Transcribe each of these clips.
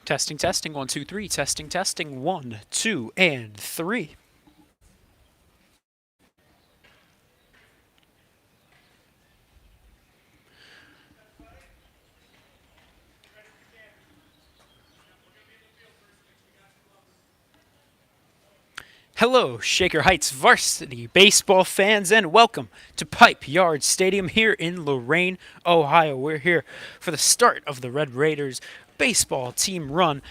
Testing, testing, 1, 2, 3. Testing, testing, 1, 2, and 3. Hello, Shaker Heights Varsity baseball fans, and welcome to Pipe Yard Stadium here in Lorain, Ohio. We're here for the start of the Red Raiders baseball team run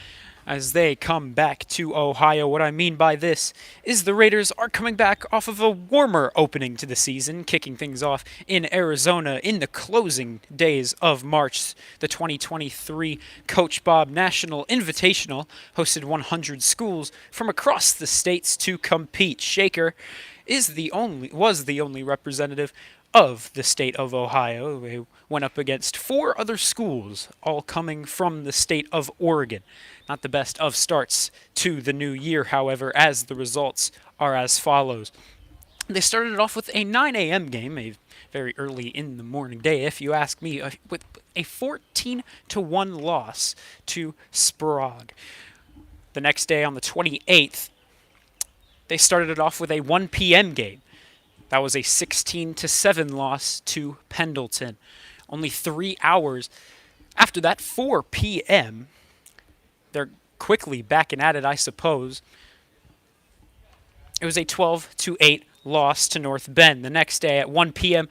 as they come back to Ohio. What I mean by this is the Raiders are coming back off of a warmer opening to the season, kicking things off in Arizona in the closing days of March. The 2023 Coach Bob National Invitational hosted 100 schools from across the states to compete. Shaker was the only representative of the state of Ohio. They went up against four other schools, all coming from the state of Oregon. Not the best of starts to the new year, however, as the results are as follows. They started it off with a 9 a.m. game, a very early in the morning day, if you ask me, with a 14-1 loss to Sprague. The next day, on the 28th, they started it off with a 1 p.m. game. That was a 16-7 loss to Pendleton. Only 3 hours after that, 4 p.m., they're quickly backing at it, I suppose. It was a 12-8 loss to North Bend. The next day at 1 p.m.,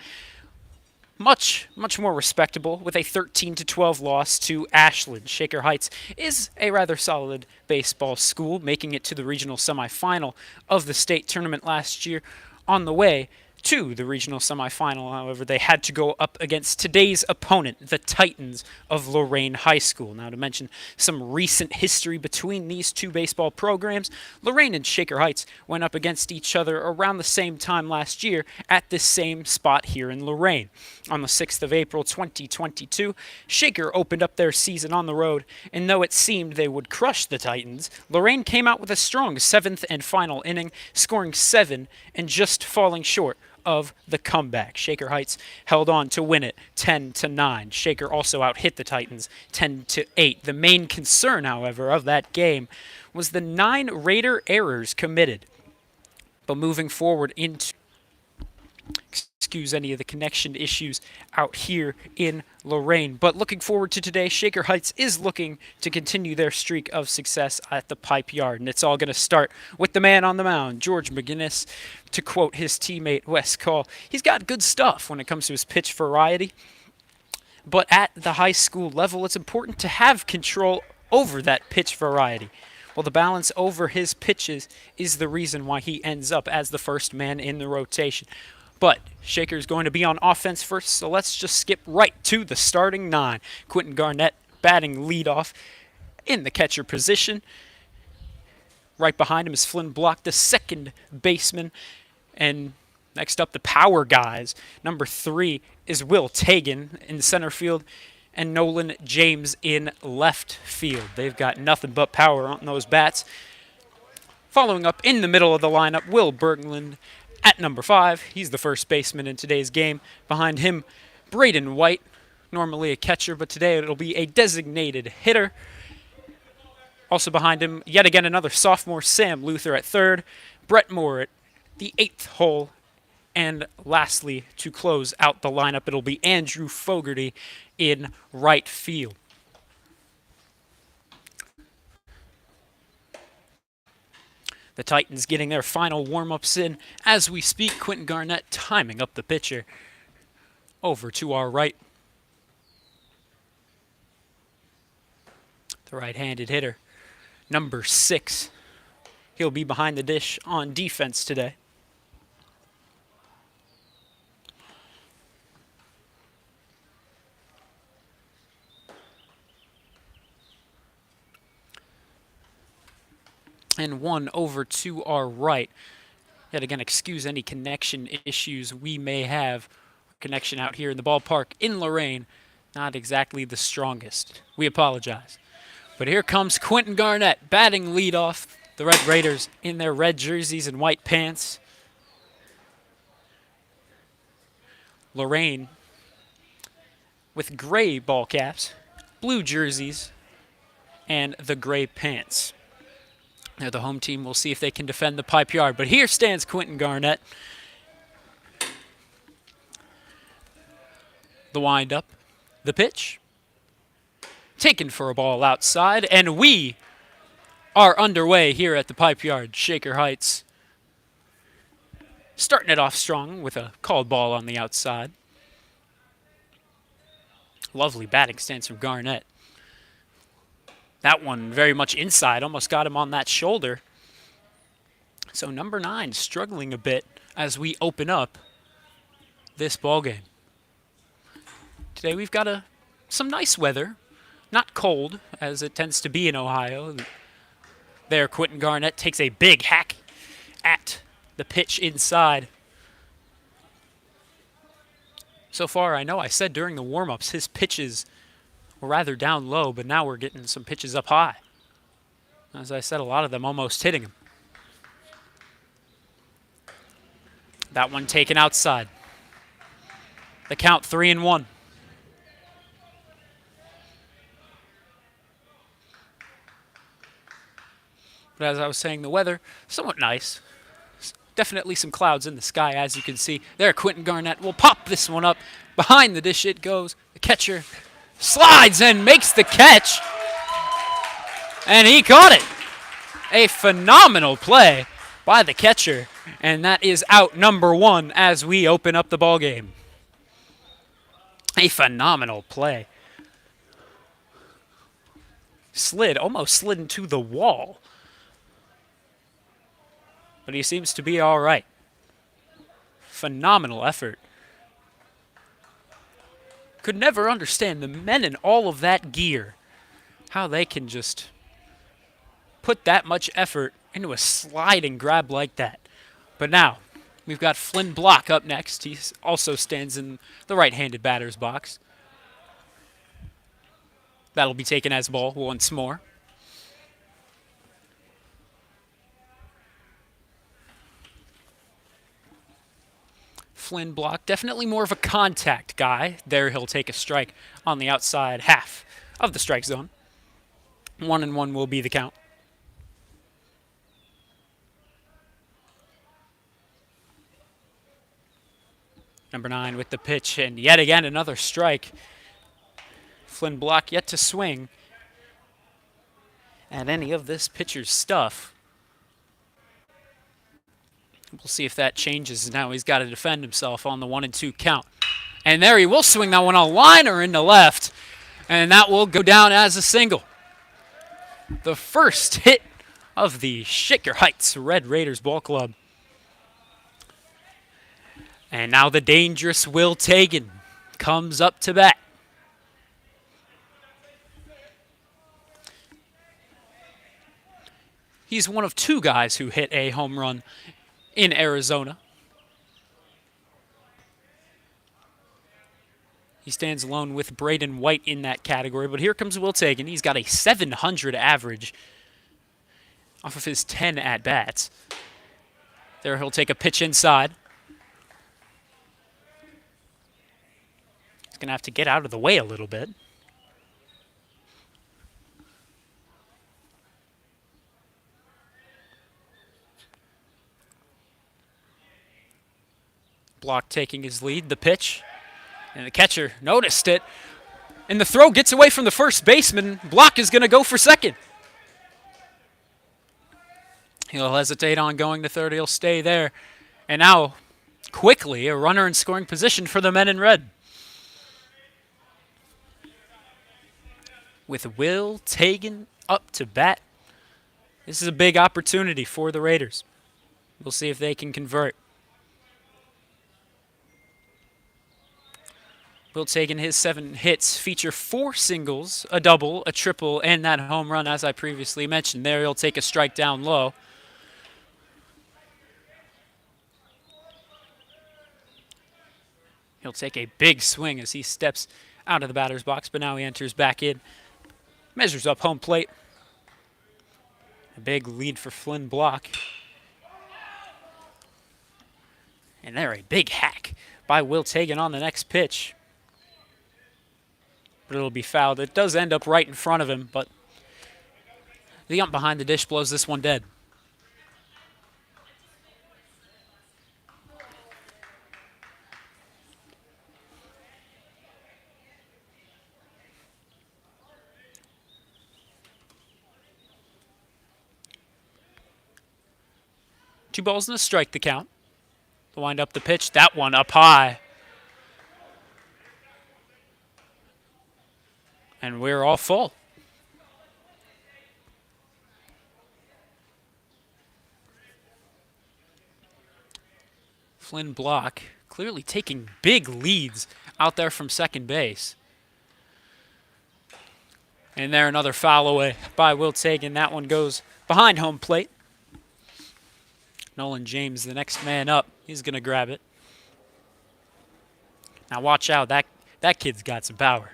much more respectable, with a 13-12 loss to Ashland. Shaker Heights is a rather solid baseball school, making it to the regional semifinal of the state tournament last year. On the way to the regional semifinal, however, they had to go up against today's opponent, the Titans of Lorain High School. Now, to mention some recent history between these two baseball programs, Lorain and Shaker Heights went up against each other around the same time last year at this same spot here in Lorain. On the 6th of April 2022, Shaker opened up their season on the road, and though it seemed they would crush the Titans, Lorain came out with a strong seventh and final inning, scoring 7 and just falling short of the comeback. Shaker Heights held on to win it 10-9. Shaker also out-hit the Titans 10-8. The main concern, however, of that game was the 9 Raider errors committed. But moving forward into excuse any of the connection issues out here in Lorain. But looking forward to today, Shaker Heights is looking to continue their streak of success at the Pipe Yard. And it's all going to start with the man on the mound, George McGinnis. To quote his teammate Wes Call, he's got good stuff when it comes to his pitch variety. But at the high school level, it's important to have control over that pitch variety. Well, the balance over his pitches is the reason why he ends up as the first man in the rotation. But Shaker's going to be on offense first, so let's just skip right to the starting 9. Quentin Garnett batting leadoff in the catcher position. Right behind him is Flynn Block, the second baseman. And next up, the power guys. Number 3 is Will Tagan in center field, and Nolan James in left field. They've got nothing but power on those bats. Following up in the middle of the lineup, Will Berglund at number 5. He's the first baseman in today's game. Behind him, Braden White, normally a catcher, but today it'll be a designated hitter. Also behind him, yet again another sophomore, Sam Luther at third. Brett Moore at the 8th hole. And lastly, to close out the lineup, it'll be Andrew Fogarty in right field. The Titans getting their final warm-ups in as we speak. Quentin Garnett timing up the pitcher. Over to our right. The right-handed hitter, number 6. He'll be behind the dish on defense today. And one over to our right. Yet again, excuse any connection issues we may have. Connection out here in the ballpark in Lorain, not exactly the strongest. We apologize. But here comes Quentin Garnett batting leadoff. The Red Raiders in their red jerseys and white pants. Lorain with gray ball caps, blue jerseys, and the gray pants. Now the home team will see if they can defend the pipe yard. But here stands Quentin Garnett. The windup, the pitch, taken for a ball outside, and we are underway here at the pipe yard, Shaker Heights. Starting it off strong with a called ball on the outside. Lovely batting stance from Garnett. That one very much inside, almost got him on that shoulder. So number 9 struggling a bit as we open up this ball game. Today we've got some nice weather, not cold as it tends to be in Ohio. There, Quentin Garnett takes a big hack at the pitch inside. So far, I know I said during the warm-ups his pitches were rather down low, but now we're getting some pitches up high. As I said, a lot of them almost hitting him. That one taken outside. The count 3-1. But as I was saying, the weather, somewhat nice. Definitely some clouds in the sky, as you can see. There, Quentin Garnett will pop this one up. Behind the dish it goes. The catcher slides and makes the catch. And he caught it. A phenomenal play by the catcher. And that is out number 1 as we open up the ball game. A phenomenal play. Almost slid into the wall. But he seems to be all right. Phenomenal effort. Could never understand the men in all of that gear, how they can just put that much effort into a sliding grab like that. But now, we've got Flynn Block up next. He also stands in the right-handed batter's box. That'll be taken as ball once more. Flynn Block, definitely more of a contact guy. There he'll take a strike on the outside half of the strike zone. 1-1 will be the count. Number 9 with the pitch, and yet again another strike. Flynn Block yet to swing at any of this pitcher's stuff. We'll see if that changes. Now he's got to defend himself on the 1-2 count. And there he will swing that one a liner into left. And that will go down as a single. The first hit of the Shaker Heights Red Raiders Ball Club. And now the dangerous Will Tagan comes up to bat. He's one of 2 guys who hit a home run in Arizona. He stands alone with Braden White in that category, but here comes Will Tagan. He's got a 700 average off of his 10 at-bats. There he'll take a pitch inside. He's going to have to get out of the way a little bit. Block taking his lead, the pitch, and the catcher noticed it, and the throw gets away from the first baseman. Block is going to go for second. He'll hesitate on going to third. He'll stay there. And now, quickly, a runner in scoring position for the men in red. With Will Tagan up to bat, this is a big opportunity for the Raiders. We'll see if they can convert. Will Tagan, his 7 hits feature 4 singles, a double, a triple, and that home run, as I previously mentioned. There he'll take a strike down low. He'll take a big swing as he steps out of the batter's box, but now he enters back in. Measures up home plate. A big lead for Flynn Block. And there, a big hack by Will Tagan on the next pitch. But it'll be fouled. It does end up right in front of him, but The ump behind the dish blows this one dead. Two balls and a strike, the count. To wind up the pitch, that one up high. And we're all full. Flynn Block clearly taking big leads out there from second base. And there another foul away by Wilt Hagen. That one goes behind home plate. Nolan James, the next man up. He's going to grab it. Now watch out. That kid's got some power.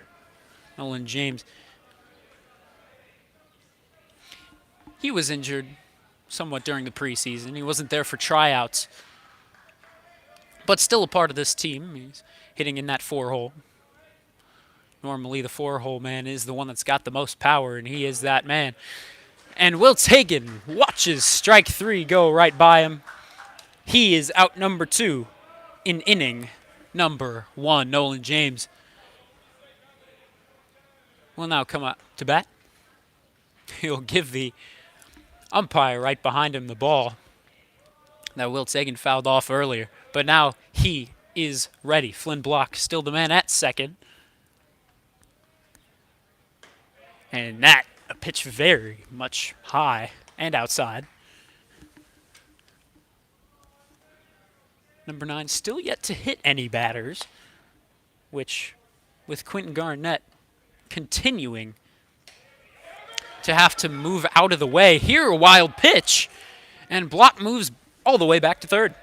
Nolan James. He was injured somewhat during the preseason. He wasn't there for tryouts. But still a part of this team. He's hitting in that 4-hole. Normally the 4-hole man is the one that's got the most power, and he is that man. And Wilt Hagen watches strike 3 go right by him. He is out number 2 in inning number 1. Nolan James will now come up to bat. He'll give the umpire right behind him the ball that Wilt Hagen fouled off earlier. But now he is ready. Flynn Block still the man at second. And that, a pitch very much high and outside. Number 9 still yet to hit any batters, which with Quentin Garnett continuing to have to move out of the way. Here a wild pitch, and Block moves all the way back to third.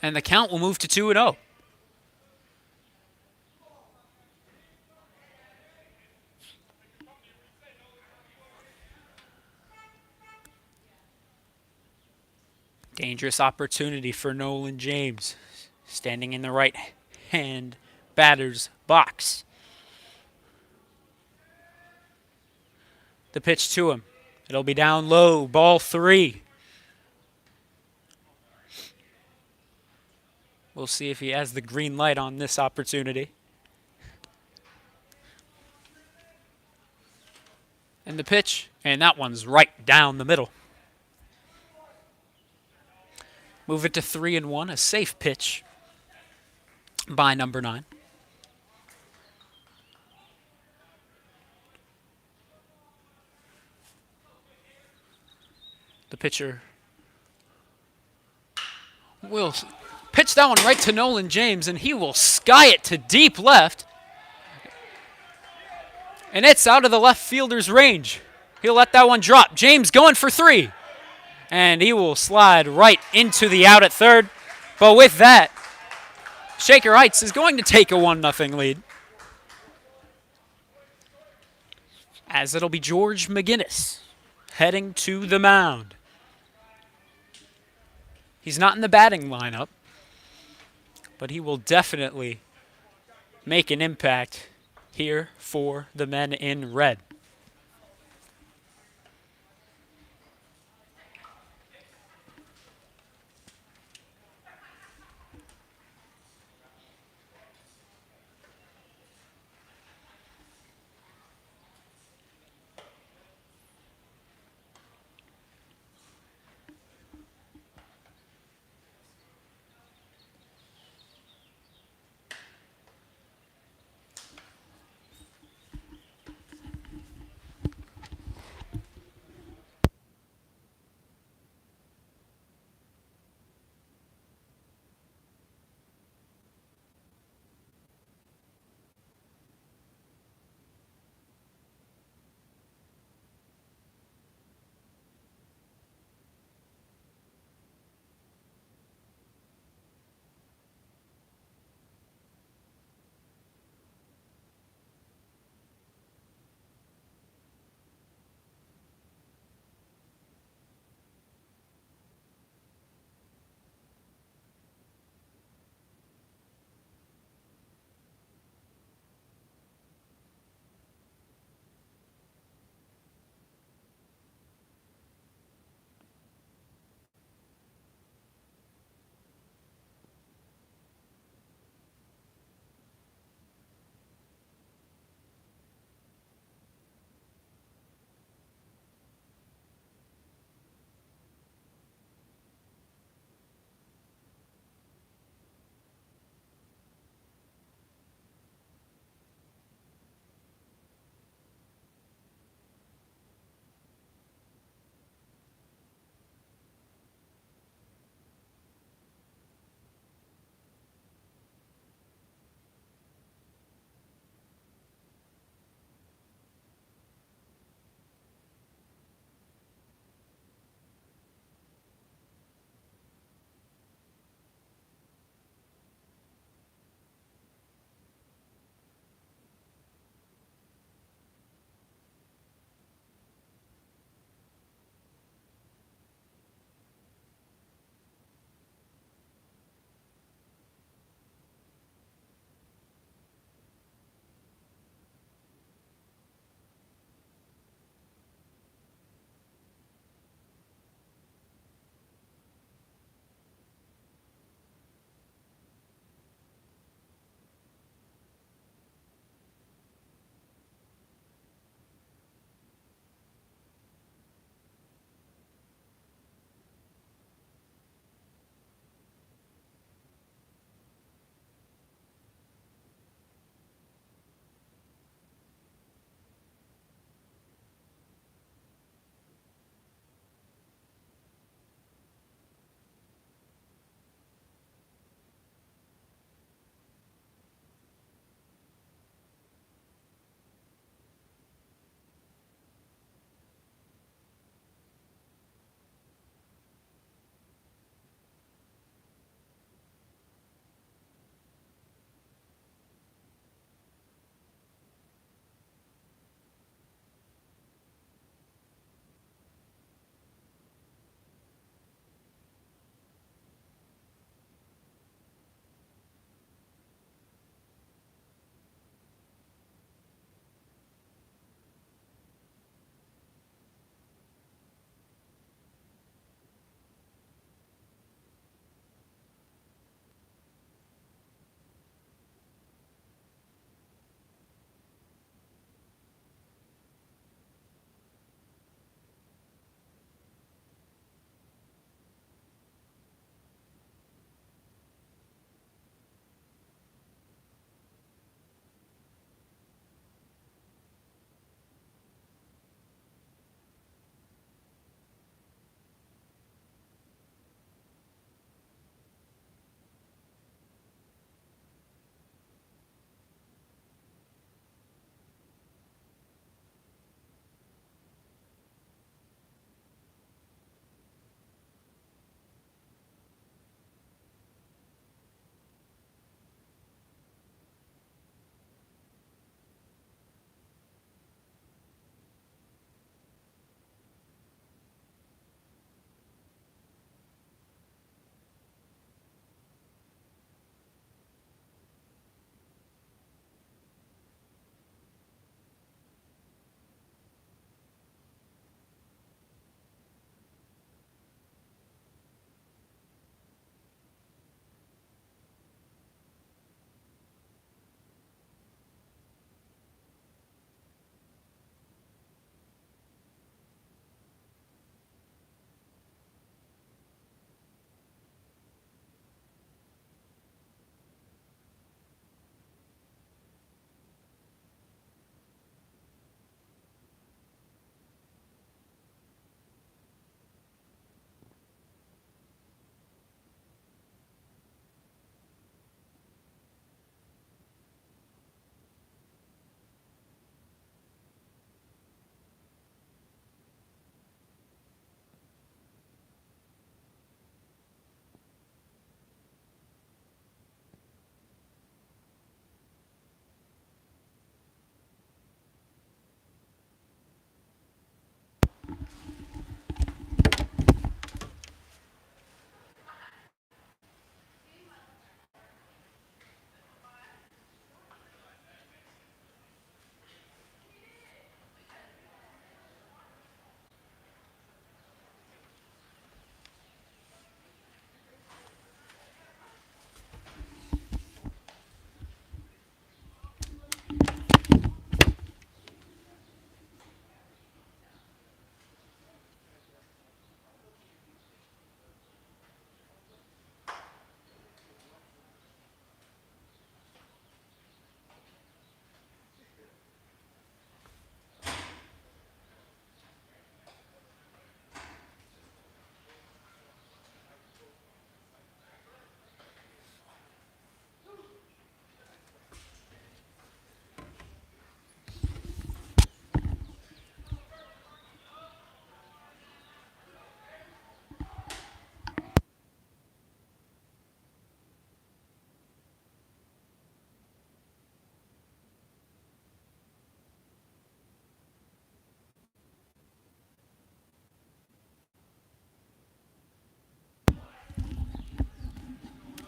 And the count will move to 2-0. Dangerous opportunity for Nolan James, standing in the right-hand batter's box. The pitch to him. It'll be down low, ball 3. We'll see if he has the green light on this opportunity. And the pitch, and that one's right down the middle. Move it to 3-1, a safe pitch by number 9. The pitcher will pitch that one right to Nolan James, and he will sky it to deep left. And it's out of the left fielder's range. He'll let that one drop. James going for 3. And he will slide right into the out at third. But with that, Shaker Heights is going to take a 1-0 lead. As it'll be George McGinnis heading to the mound. He's not in the batting lineup, but he will definitely make an impact here for the men in red.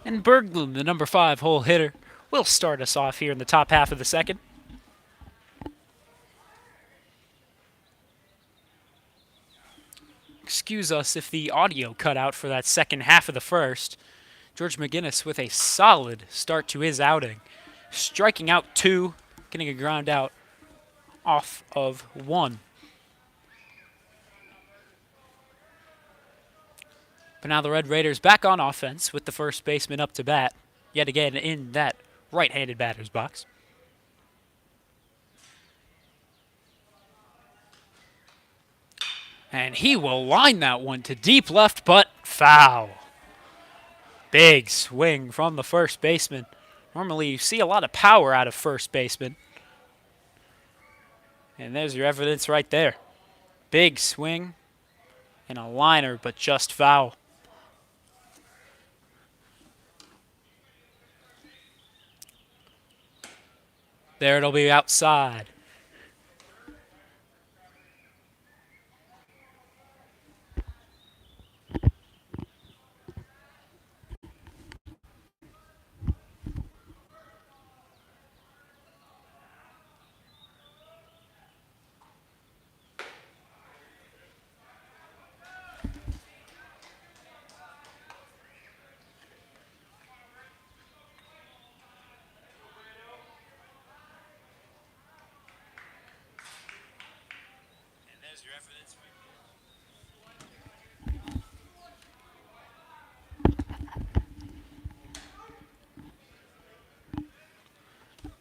And Berglund, the number 5 hole hitter, will start us off here in the top half of the second. Excuse us if the audio cut out for that second half of the first. George McGinnis with a solid start to his outing. Striking out 2, getting a ground out off of 1. But now the Red Raiders back on offense with the first baseman up to bat, yet again in that right-handed batter's box. And he will line that one to deep left, but foul. Big swing from the first baseman. Normally you see a lot of power out of first baseman. And there's your evidence right there. Big swing and a liner, but just foul. There it'll be outside.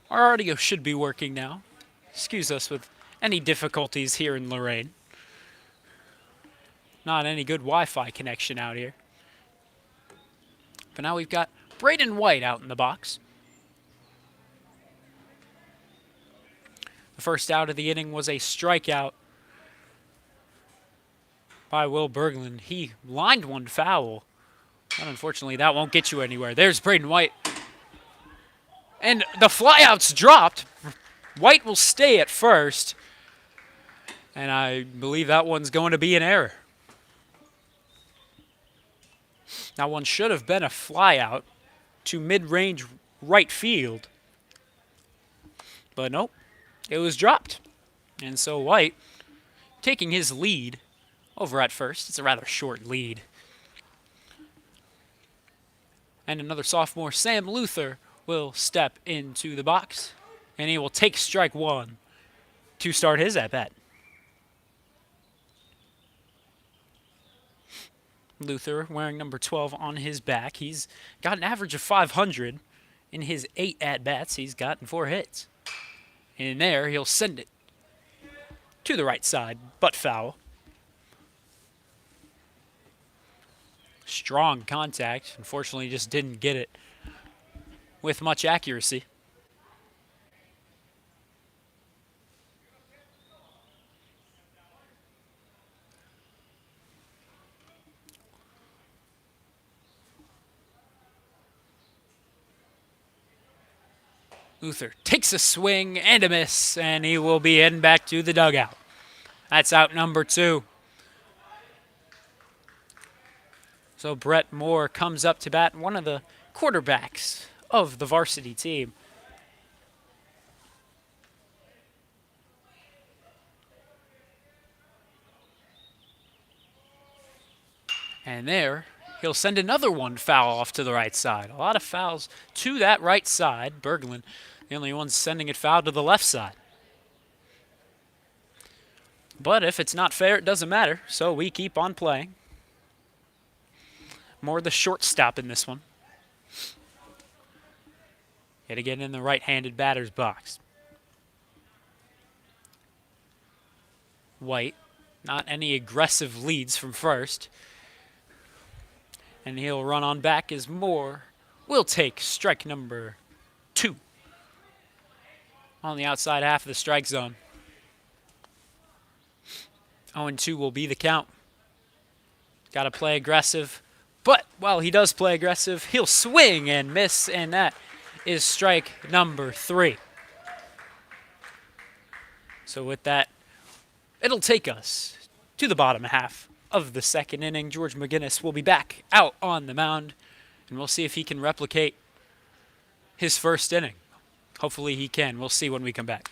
Our audio should be working now. Excuse us with any difficulties here in Lorain. Not any good Wi-Fi connection out here. But now we've got Braden White out in the box. The first out of the inning was a strikeout by Will Berglund. He lined one foul. But unfortunately, that won't get you anywhere. There's Braden White. And the flyout's dropped. White will stay at first. And I believe that one's going to be an error. That one should have been a flyout to mid-range right field. But nope, it was dropped. And so White, taking his lead over at first. It's a rather short lead. And another sophomore, Sam Luther, will step into the box, and he will take strike 1 to start his at-bat. Luther wearing number 12 on his back. He's got an average of 500 in his 8 at-bats. He's gotten 4 hits. And in there, he'll send it to the right side, but foul. Strong contact. Unfortunately, just didn't get it with much accuracy. Luther takes a swing and a miss, and he will be heading back to the dugout. That's out number 2. So Brett Moore comes up to bat, one of the quarterbacks of the varsity team. And there, he'll send another one foul off to the right side. A lot of fouls to that right side. Berglund, the only one sending it foul to the left side. But if it's not fair, it doesn't matter. So we keep on playing. More the shortstop in this one. Yet again in the right-handed batter's box. White, not any aggressive leads from first. And he'll run on back as Moore will take strike number 2 on the outside half of the strike zone. 0-2 will be the count. Got to play aggressive. But while he does play aggressive, he'll swing and miss, and that is strike number 3. So with that, it'll take us to the bottom half of the second inning. George McGinnis will be back out on the mound, And we'll see if he can replicate his first inning. Hopefully he can. We'll see when we come back.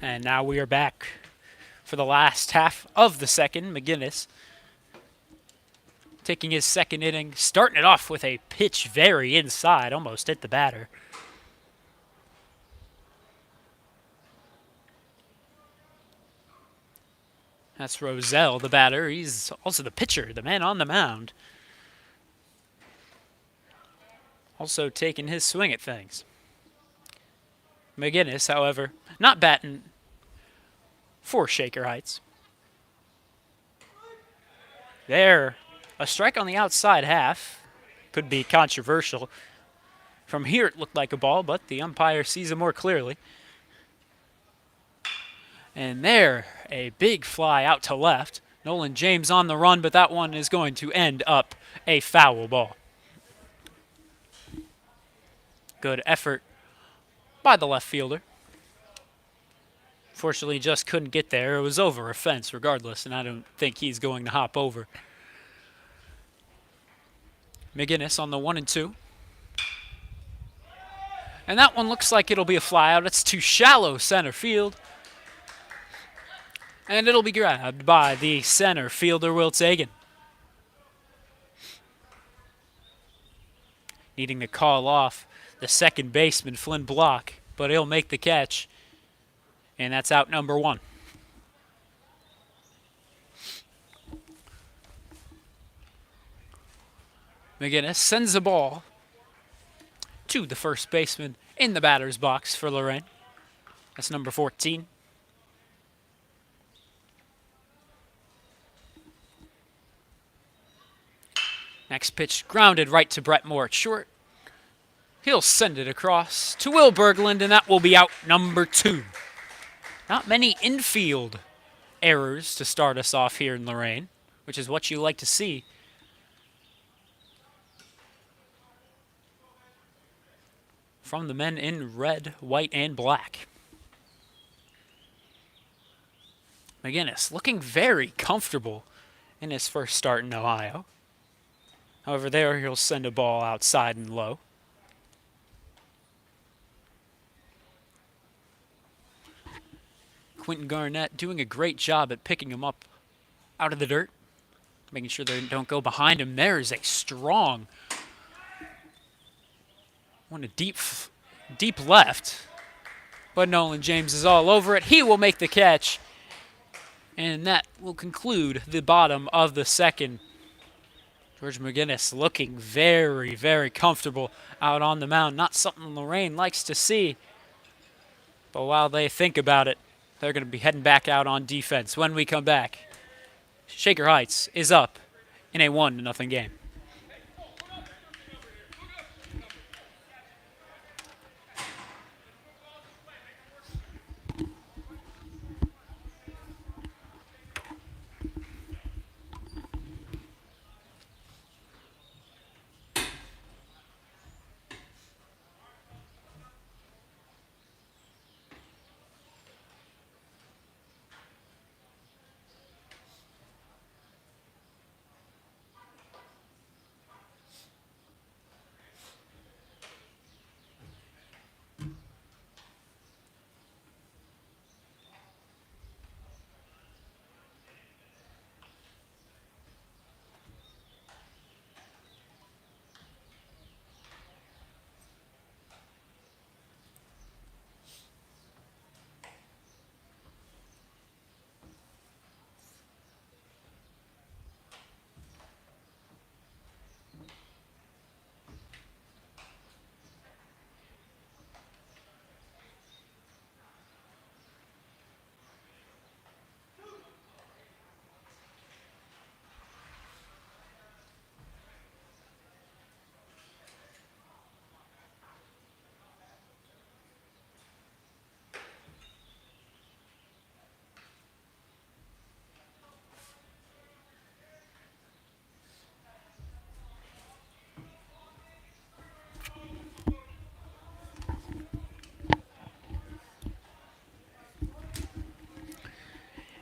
And now we are back for the last half of the second. McGinnis taking his second inning, starting it off with a pitch very inside, almost hit the batter. That's Roselle, the batter. He's also the pitcher, the man on the mound. Also taking his swing at things. McGinnis, however, not batting for Shaker Heights. There, a strike on the outside half. Could be controversial. From here it looked like a ball, but the umpire sees it more clearly. And there, a big fly out to left. Nolan James on the run, but that one is going to end up a foul ball. Good effort by the left fielder. Fortunately, just couldn't get there. It was over a fence regardless, and I don't think he's going to hop over. McGinnis on the 1-2. And that one looks like it'll be a fly out. It's too shallow center field. And it'll be grabbed by the center fielder, Will Sagan. Needing to call off the second baseman, Flynn Block, but he'll make the catch. And that's out number one. McGinnis sends the ball to the first baseman in the batter's box for Lorain. That's number 14. Next pitch grounded right to Brett Moore at short. He'll send it across to Will Berglund, and that will be out number 2. Not many infield errors to start us off here in Lorain, which is what you like to see. From the men in red, white, and black. McGinnis looking very comfortable in his first start in Ohio. However, there he'll send a ball outside and low. Quentin Garnett doing a great job at picking him up out of the dirt, making sure they don't go behind him. There is a strong one, a deep left, but Nolan James is all over it. He will make the catch, and that will conclude the bottom of the second. George McGinnis looking very, very comfortable out on the mound. Not something Lorain likes to see, but while they think about it, they're going to be heading back out on defense. When we come back, Shaker Heights is up in a 1-0 game.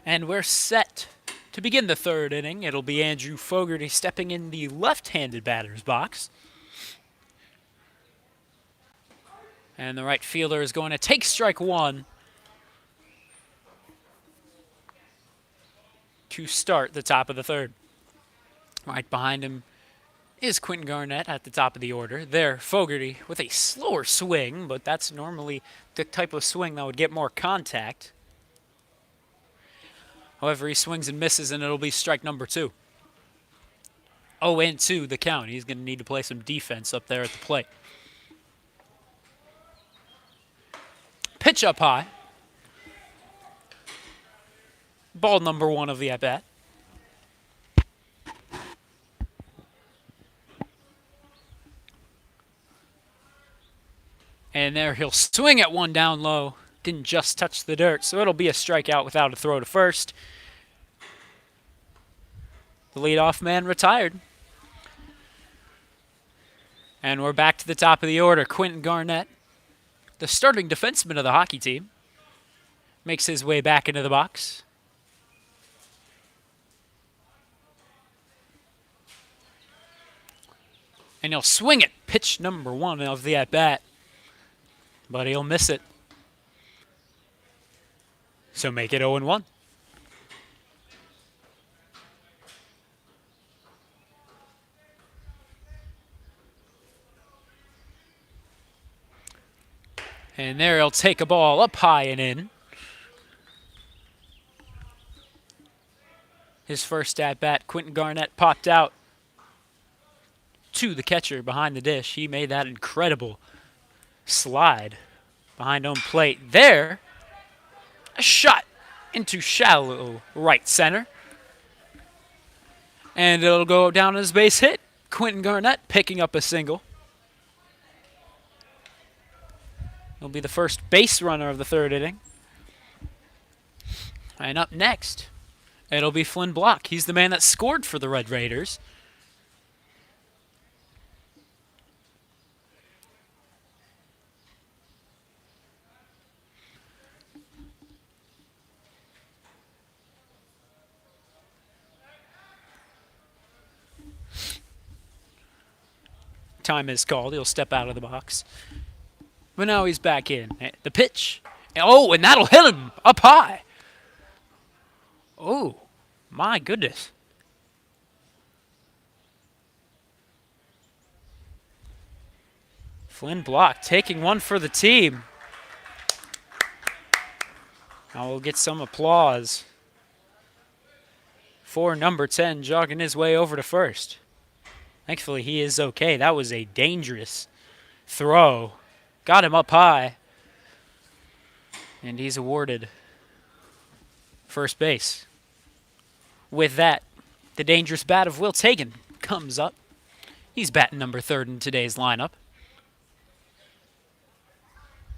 And we're set to begin the third inning. It'll be Andrew Fogarty stepping in the left-handed batter's box. And the right fielder is going to take strike one to start the top of the third. Right behind him is Quentin Garnett at the top of the order. There, Fogarty with a slower swing, but that's normally the type of swing that would get more contact. However, he swings and misses, and it'll be strike number 2. 0-2 the count. He's going to need to play some defense up there at the plate. Pitch up high. Ball number 1 of the at-bat. And there he'll swing at one down low. Didn't just touch the dirt, so it'll be a strikeout without a throw to first. The leadoff man retired. And we're back to the top of the order. Quentin Garnett, the starting defenseman of the hockey team, makes his way back into the box. And he'll swing at pitch number 1 of the at-bat, but he'll miss it. So make it 0-1. And there he'll take a ball up high and in. His first at-bat, Quentin Garnett popped out to the catcher behind the dish. He made that incredible slide behind home plate. There, a shot into shallow right center. And it'll go down as base hit. Quentin Garnett picking up a single. He'll be the first base runner of the third inning. And up next, it'll be Flynn Block. He's the man that scored for the Red Raiders. Time is called. He'll step out of the box. But now he's back in. The pitch. Oh, and that'll hit him up high. Oh, my goodness. Flynn Block taking one for the team. Now we'll get some applause for number 10 jogging his way over to first. Thankfully, he is okay. That was a dangerous throw. Got him up high. And he's awarded first base. With that, the dangerous bat of Will Tagan comes up. He's batting number 3 in today's lineup.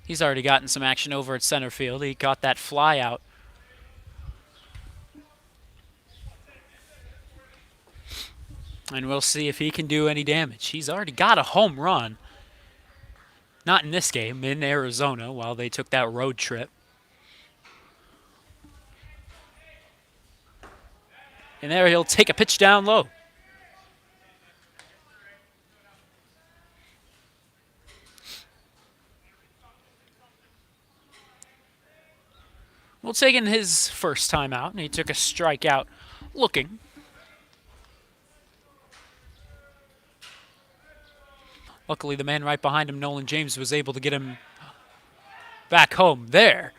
He's already gotten some action over at center field. He caught that fly out. And we'll see if he can do any damage. He's already got a home run. Not in this game, in Arizona, while they took that road trip. And there he'll take a pitch down low. Well, taking his first time out, and he took a strikeout looking. Luckily, the man right behind him, Nolan James, was able to get him back home there.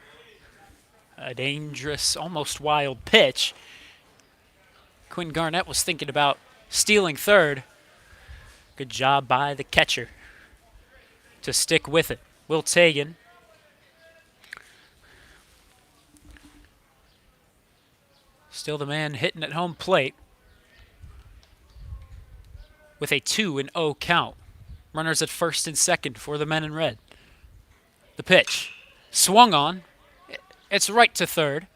A dangerous, almost wild pitch. Quentin Garnett was thinking about stealing third. Good job by the catcher to stick with it. Will Tagan. Still the man hitting at home plate with a 2-0 count. Runners at first and second for the men in red. The pitch. Swung on. It's right to third.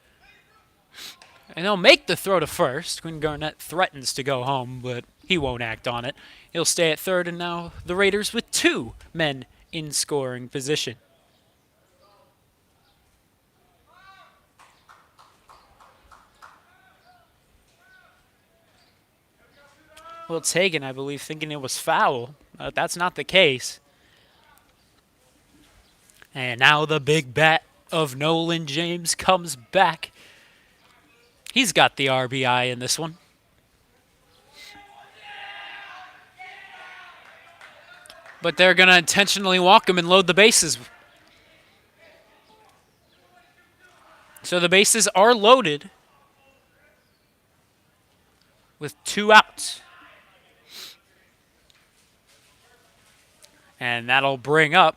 And they'll make the throw to first. Quentin Garnett threatens to go home, but he won't act on it. He'll stay at third, and now the Raiders with 2 men in scoring position. Well, taken, I believe, thinking it was foul. That's not the case. And now the big bat of Nolan James comes back. He's got the RBI in this one. But they're going to intentionally walk him and load the bases. So the bases are loaded with 2 outs. And that'll bring up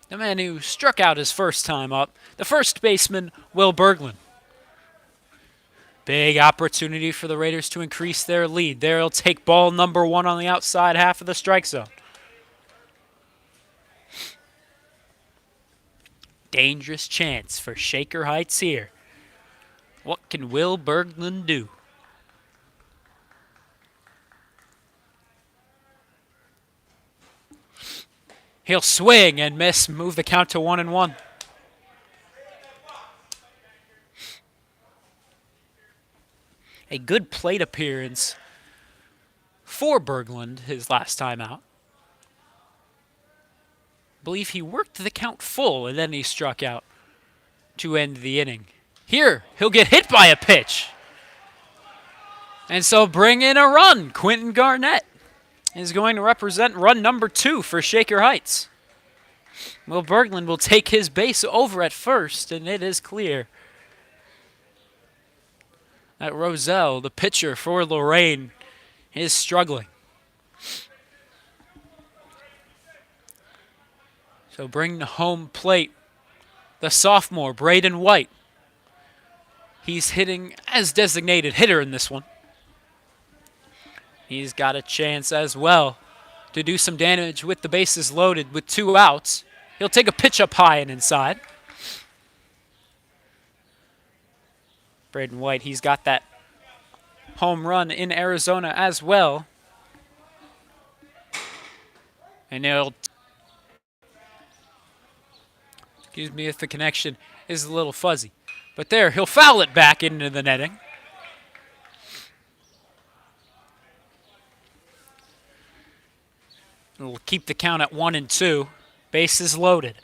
the man who struck out his first time up, the first baseman, Will Berglund. Big opportunity for the Raiders to increase their lead. They'll take ball number 1 on the outside half of the strike zone. Dangerous chance for Shaker Heights here. What can Will Berglund do? He'll swing and miss, move the count to 1-1. A good plate appearance for Berglund his last time out. I believe he worked the count full and then he struck out to end the inning. Here, he'll get hit by a pitch. And so bring in a run. Quentin Garnett is going to represent run number 2 for Shaker Heights. Will Berglund will take his base over at first, and it is clear that Roselle, the pitcher for Lorain, is struggling. So bring the home plate the sophomore, Braden White. He's hitting as designated hitter in this one. He's got a chance as well to do some damage with the bases loaded with 2 outs. He'll take a pitch up high and inside. Braden White, he's got that home run in Arizona as well. And he'll... Excuse me if the connection is a little fuzzy. But there, he'll foul it back into the netting. It'll keep the count at 1-2. Bases loaded.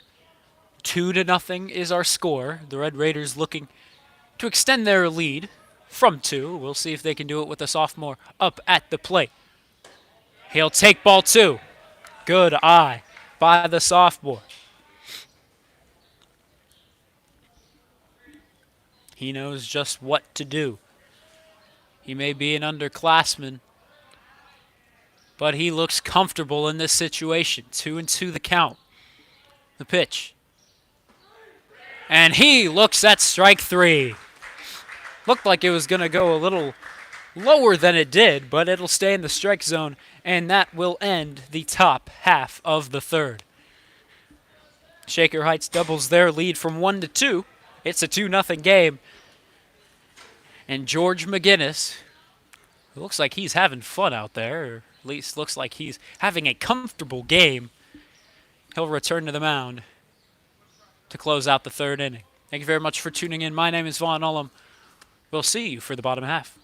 2-0 is our score. The Red Raiders looking to extend their lead from 2. We'll see if they can do it with the sophomore up at the plate. He'll take ball 2. Good eye by the sophomore. He knows just what to do. He may be an underclassman, but he looks comfortable in this situation. 2-2 the count. The pitch. And he looks at strike 3. Looked like it was going to go a little lower than it did, but it'll stay in the strike zone, and that will end the top half of the 3rd. Shaker Heights doubles their lead from 1-2. It's a 2-0 game. And George McGinnis, it looks like he's having fun out there, or at least looks like he's having a comfortable game. He'll return to the mound to close out the 3rd inning. Thank you very much for tuning in. My name is Vaughn Ullum. We'll see you for the bottom half.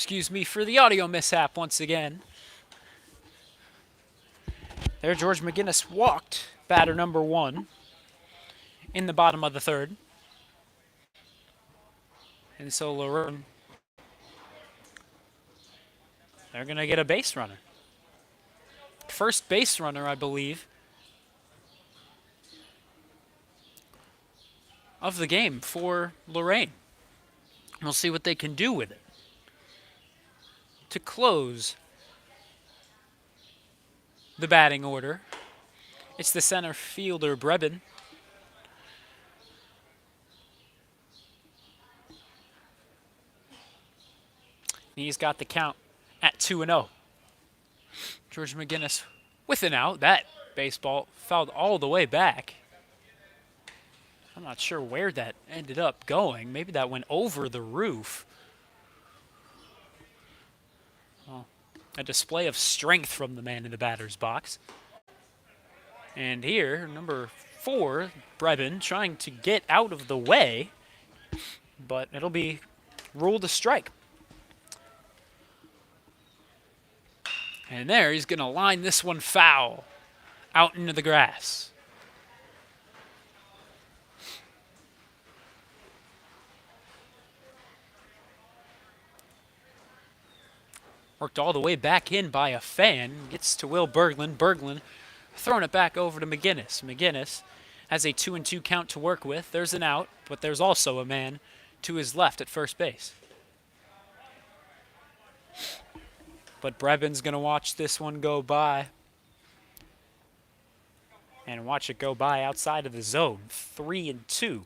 Excuse me for the audio mishap once again. There, George McGinnis walked batter number 1 in the bottom of the third. And so Lorain, they're going to get a base runner. First base runner, I believe, of the game for Lorain. We'll see what they can do with it. To close the batting order, it's the center fielder, Breben. He's got the count at 2-0. George McGinnis with an out. That baseball fouled all the way back. I'm not sure where that ended up going. Maybe that went over the roof. Well, a display of strength from the man in the batter's box. And here, number 4, Breben, trying to get out of the way, but it'll be ruled a strike. And there, he's going to line this one foul out into the grass. Worked all the way back in by a fan. Gets to Will Berglund. Berglund throwing it back over to McGinnis. McGinnis has a 2-2 count to work with. There's an out, but there's also a man to his left at first base. But Breben's going to watch this one go by. And watch it go by outside of the zone. 3-2.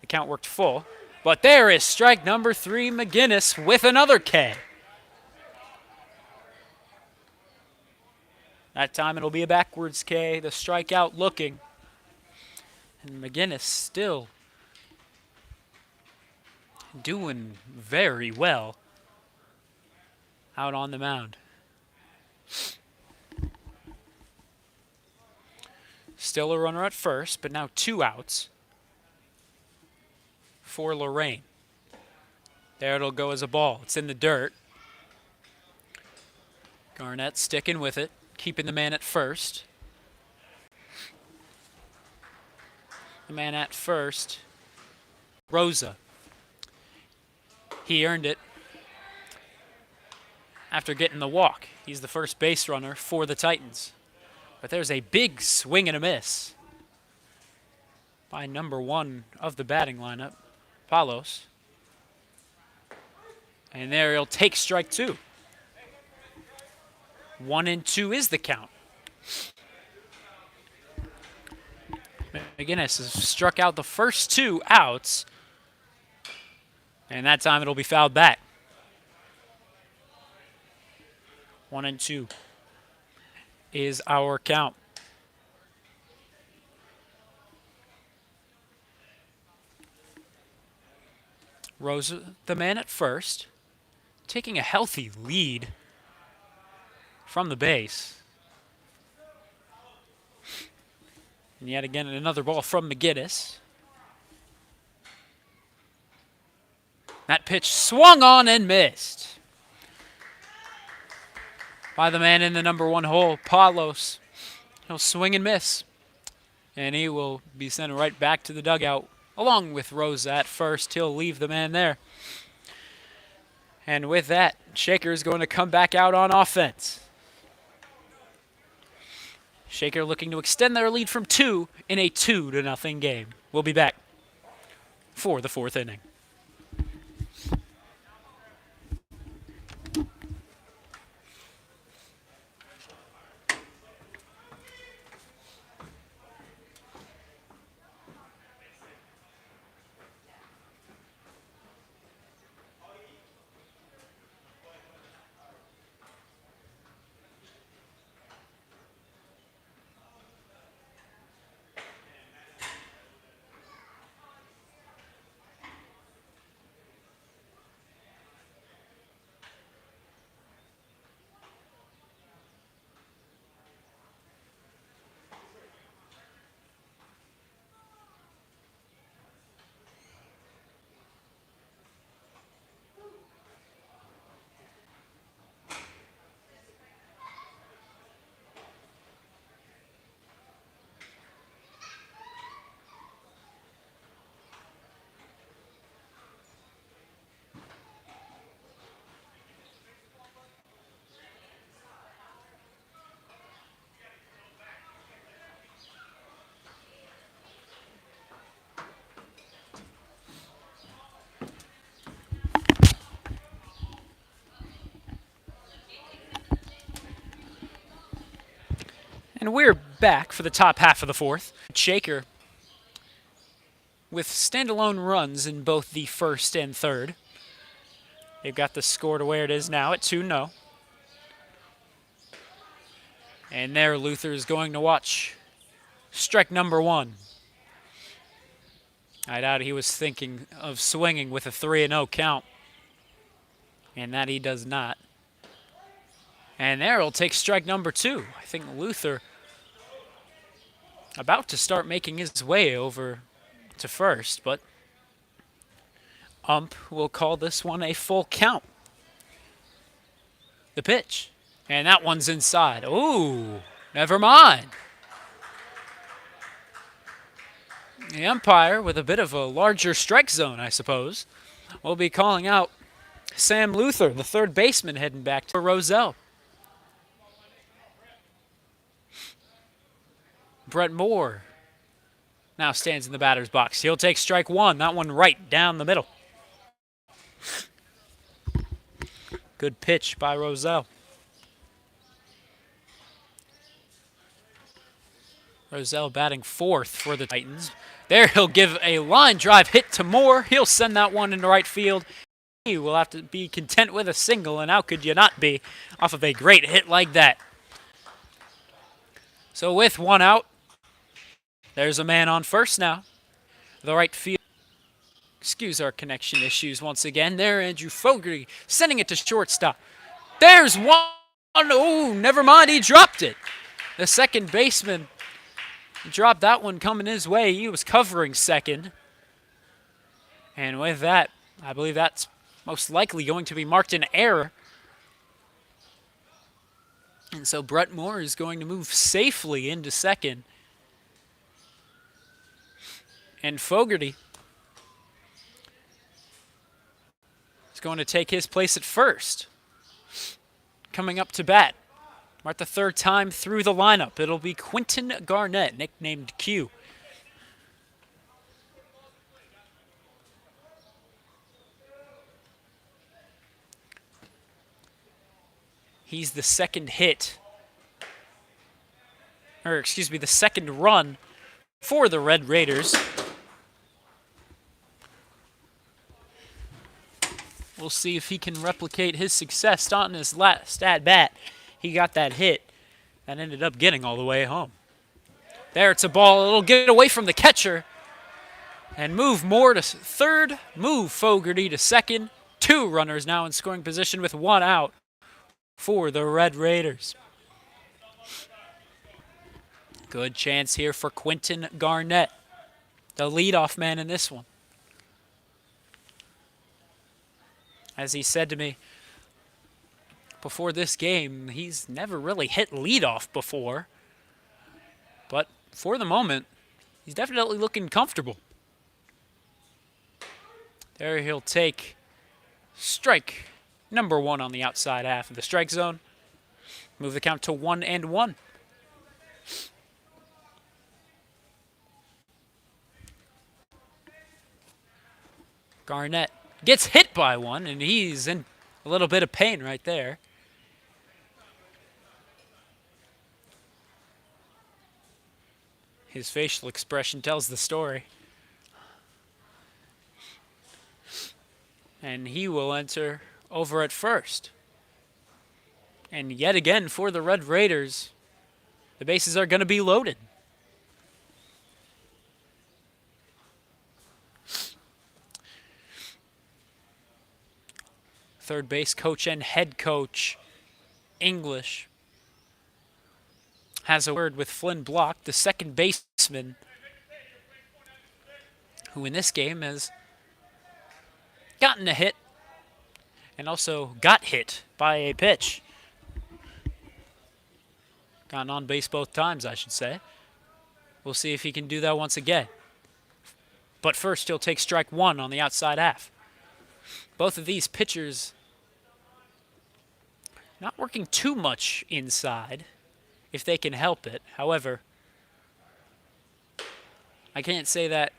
The count worked full. But there is strike number 3, McGinnis with another K. That time it'll be a backwards K. The strikeout looking. And McGinnis still doing very well out on the mound. Still a runner at first, but now 2 outs for Lorain. There it'll go as a ball. It's in the dirt. Garnett sticking with it, keeping the man at first. The man at first, Rosa. He earned it after getting the walk. He's the first base runner for the Titans. But there's a big swing and a miss by number 1 of the batting lineup, Palos. And there he'll take strike 2. 1-2 is the count. McGinnis has struck out the first 2 outs. And that time it'll be fouled back. 1-2 is our count. Rosa, the man at first, taking a healthy lead from the base. And yet again, another ball from McGinnis. That pitch swung on and missed by the man in the number 1 hole, Palos. He'll swing and miss. And he will be sent right back to the dugout along with Rosa at first. He'll leave the man there. And with that, Shaker is going to come back out on offense. Shaker looking to extend their lead from 2 in a 2-0 game. We'll be back for the 4th inning. And we're back for the top half of the fourth. Shaker with standalone runs in both the first and third. They've got the score to where it is now at 2-0. And there Luther is going to watch strike number one. I doubt he was thinking of swinging with a 3-0 count. And that he does not. And there he'll take strike number two. I think Luther about to start making his way over to first, but ump will call this one a full count. The pitch. And that one's inside. Ooh, never mind. The umpire, with a bit of a larger strike zone, I suppose, will be calling out Sam Luther, the third baseman, heading back to Roselle. Brett Moore now stands in the batter's box. He'll take strike one. That one right down the middle. Good pitch by Roselle. Roselle batting fourth for the Titans. There he'll give a line drive hit to Moore. He'll send that one into right field. He will have to be content with a single, and how could you not be off of a great hit like that? So with one out, there's a man on first now. The right field. Excuse our connection issues once again. There, Andrew Fogarty sending it to shortstop. There's one. Oh, never mind. He dropped it. The second baseman dropped that one coming his way. He was covering second. And with that, I believe that's most likely going to be marked an error. And so Brett Moore is going to move safely into second. And Fogarty is going to take his place at first. Coming up to bat, marked the third time through the lineup, it'll be Quentin Garnett, nicknamed Q. He's the second hit, or excuse me, the second run for the Red Raiders. We'll see if he can replicate his success on his last at-bat. He got that hit and ended up getting all the way home. There, it's a ball. It'll get away from the catcher and move Moore to third, move Fogarty to second. Two runners now in scoring position with one out for the Red Raiders. Good chance here for Quentin Garnett, the leadoff man in this one. As he said to me before this game, he's never really hit leadoff before. But for the moment, he's definitely looking comfortable. There he'll take strike number one on the outside half of the strike zone. Move the count to 1-1. Garnett gets hit by one, and he's in a little bit of pain right there. His facial expression tells the story. And he will enter over at first. And yet again, for the Red Raiders, the bases are going to be loaded. Third base coach and head coach English has a word with Flynn Block, the second baseman, who in this game has gotten a hit and also got hit by a pitch. Gotten on base both times, I should say. We'll see if he can do that once again. But first, he'll take strike one on the outside half. Both of these pitchers not working too much inside, if they can help it. However, I can't say that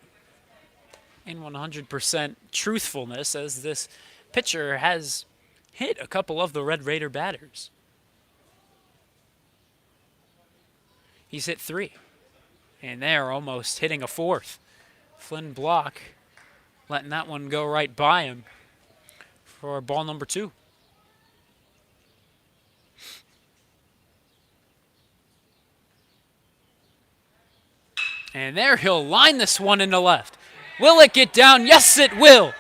in 100% truthfulness, as this pitcher has hit a couple of the Red Raider batters. He's hit 3. And they're almost hitting a 4th. Flynn Block letting that one go right by him for ball number 2. And there he'll line this one into left. Will it get down? Yes, it will.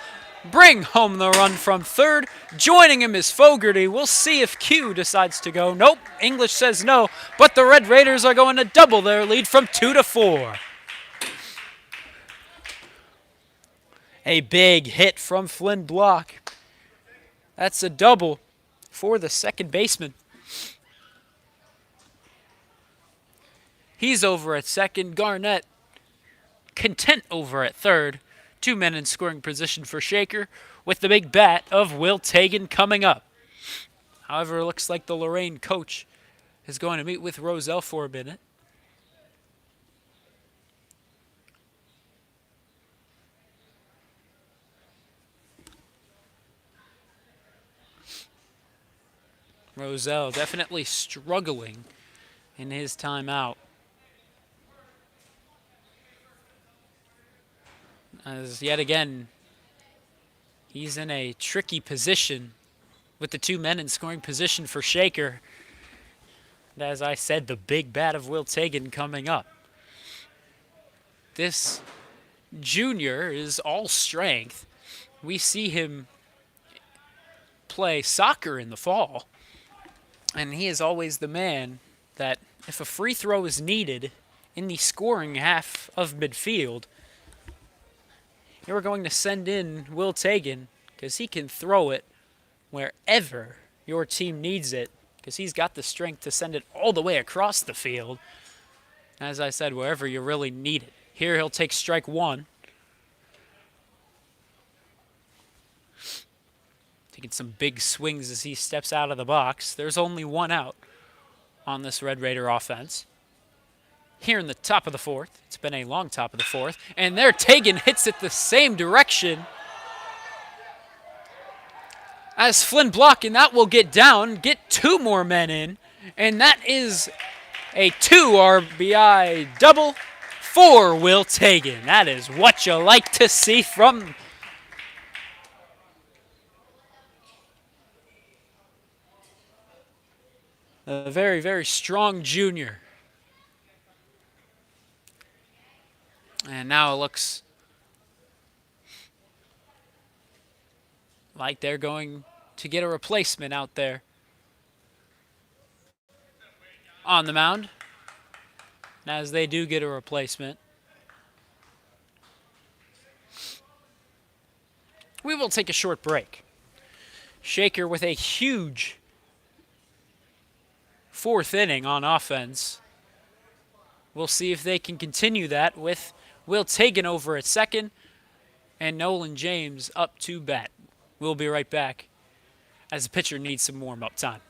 Bring home the run from third. Joining him is Fogarty. We'll see if Q decides to go. Nope, English says no, but the Red Raiders are going to double their lead from 2 to 4. A big hit from Flynn Block. That's a double for the second baseman. He's over at second. Garnett content over at third. 2 men in scoring position for Shaker with the big bat of Will Tagan coming up. However, it looks like the Lorain coach is going to meet with Roselle for a minute. Roselle definitely struggling in his time out. As yet again, he's in a tricky position with the 2 men in scoring position for Shaker. And as I said, the big bat of Will Tagan coming up. This junior is all strength. We see him play soccer in the fall. And he is always the man that if a free throw is needed in the scoring half of midfield, you are going to send in Will Tagan because he can throw it wherever your team needs it because he's got the strength to send it all the way across the field. As I said, wherever you really need it. Here he'll take strike 1. Taking some big swings as he steps out of the box. There's only 1 out on this Red Raider offense. Here in the top of the 4th. It's been a long top of the 4th. And there Tagan hits it the same direction as Flynn Block, and that will get down, get 2 more men in, and that is a 2 RBI double for Will Tagan. That is what you like to see from a very, very strong junior. And now it looks like they're going to get a replacement out there on the mound. And as they do get a replacement, we will take a short break. Shaker with a huge 4th inning on offense. We'll see if they can continue that with Will Tagan over at second and Nolan James up to bat. We'll be right back as the pitcher needs some warm-up time.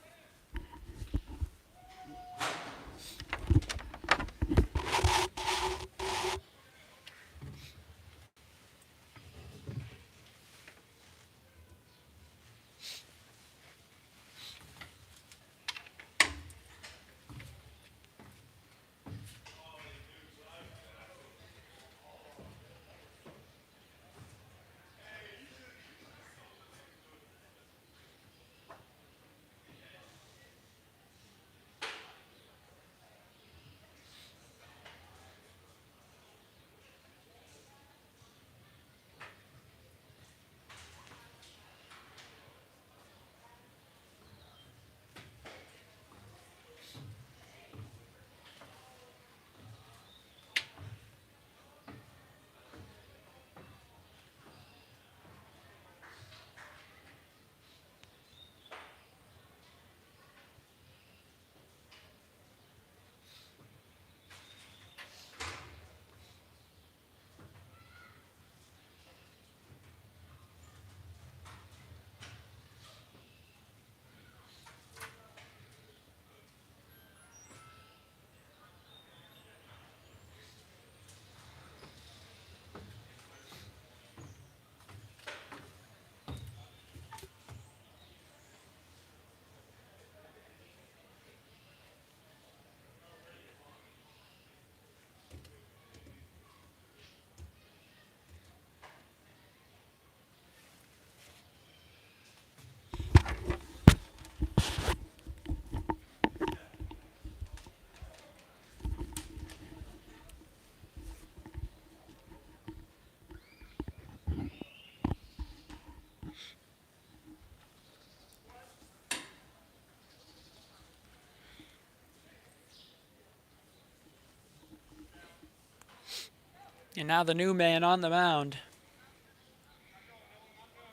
And now the new man on the mound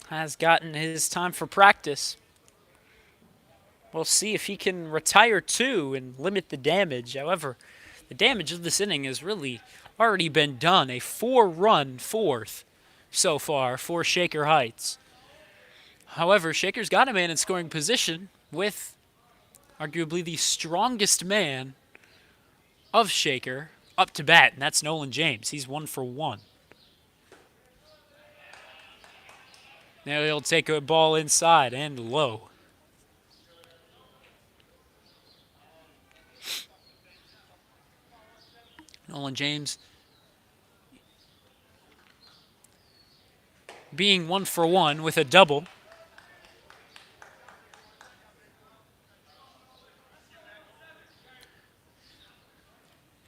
has gotten his time for practice. We'll see if he can retire too and limit the damage. However, the damage of this inning has really already been done. A 4-run fourth so far for Shaker Heights. However, Shaker's got a man in scoring position with arguably the strongest man of Shaker up to bat, and that's Nolan James. He's 1 for 1. Now he'll take a ball inside and low. Nolan James being 1 for 1 with a double.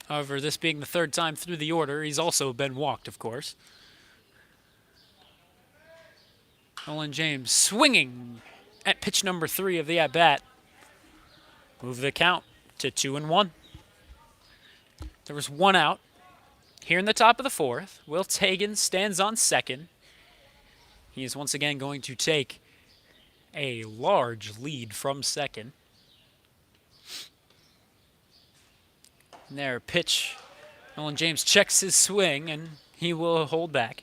However, this being the third time through the order, he's also been walked, of course. Nolan James swinging at pitch number 3 of the at-bat. Move the count to 2-1. There was 1 out. Here in the top of the 4th, Will Tagan stands on second. He is once again going to take a large lead from second. And there, pitch. Nolan James checks his swing, and he will hold back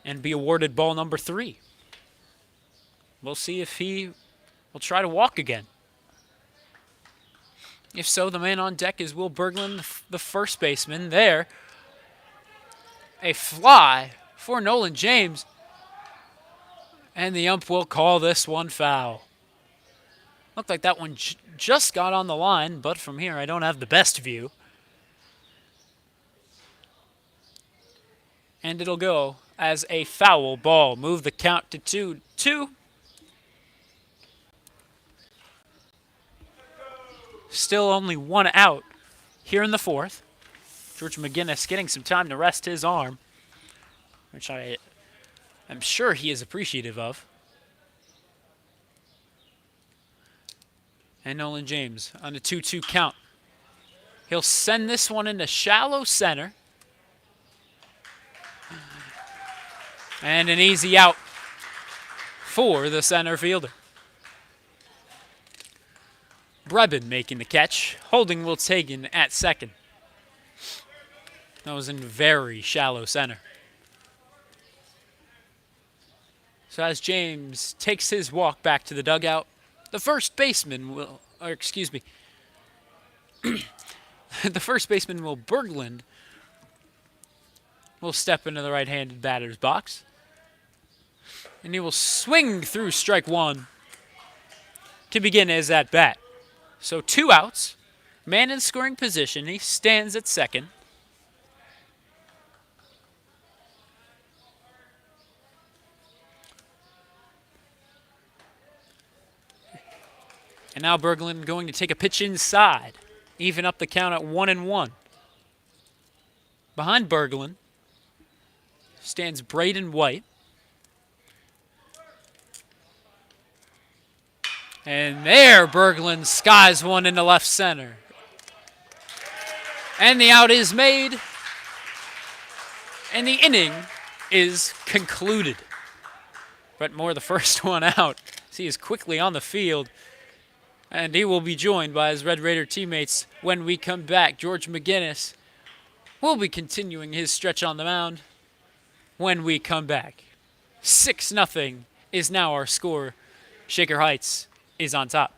and be awarded ball number 3. We'll see if he will try to walk again. If so, the man on deck is Will Berglund, the first baseman. There, a fly for Nolan James, and the ump will call this one foul. Looked like that one just got on the line, but from here I don't have the best view. And it'll go as a foul ball. Move the count to 2-2. Still only 1 out here in the 4th. George McGinnis getting some time to rest his arm, which I am sure he is appreciative of. And Nolan James on a 2-2 count. He'll send this one into shallow center. And an easy out for the center fielder. Breben making the catch, holding Will Tagan at second. That was in very shallow center. So as James takes his walk back to the dugout, the first baseman will, the first baseman, Will Berglund, will step into the right-handed batter's box. And he will swing through strike 1 to begin his at-bat. So 2 outs, man in scoring position. He stands at second. And now Berglund going to take a pitch inside, even up the count at 1-1. Behind Berglund stands Braden White. And there, Berglund skies one into left center. And the out is made. And the inning is concluded. Brett Moore, the first one out. He is quickly on the field. And he will be joined by his Red Raider teammates when we come back. George McGinnis will be continuing his stretch on the mound when we come back. 6-0 is now our score. Shaker Heights is on top.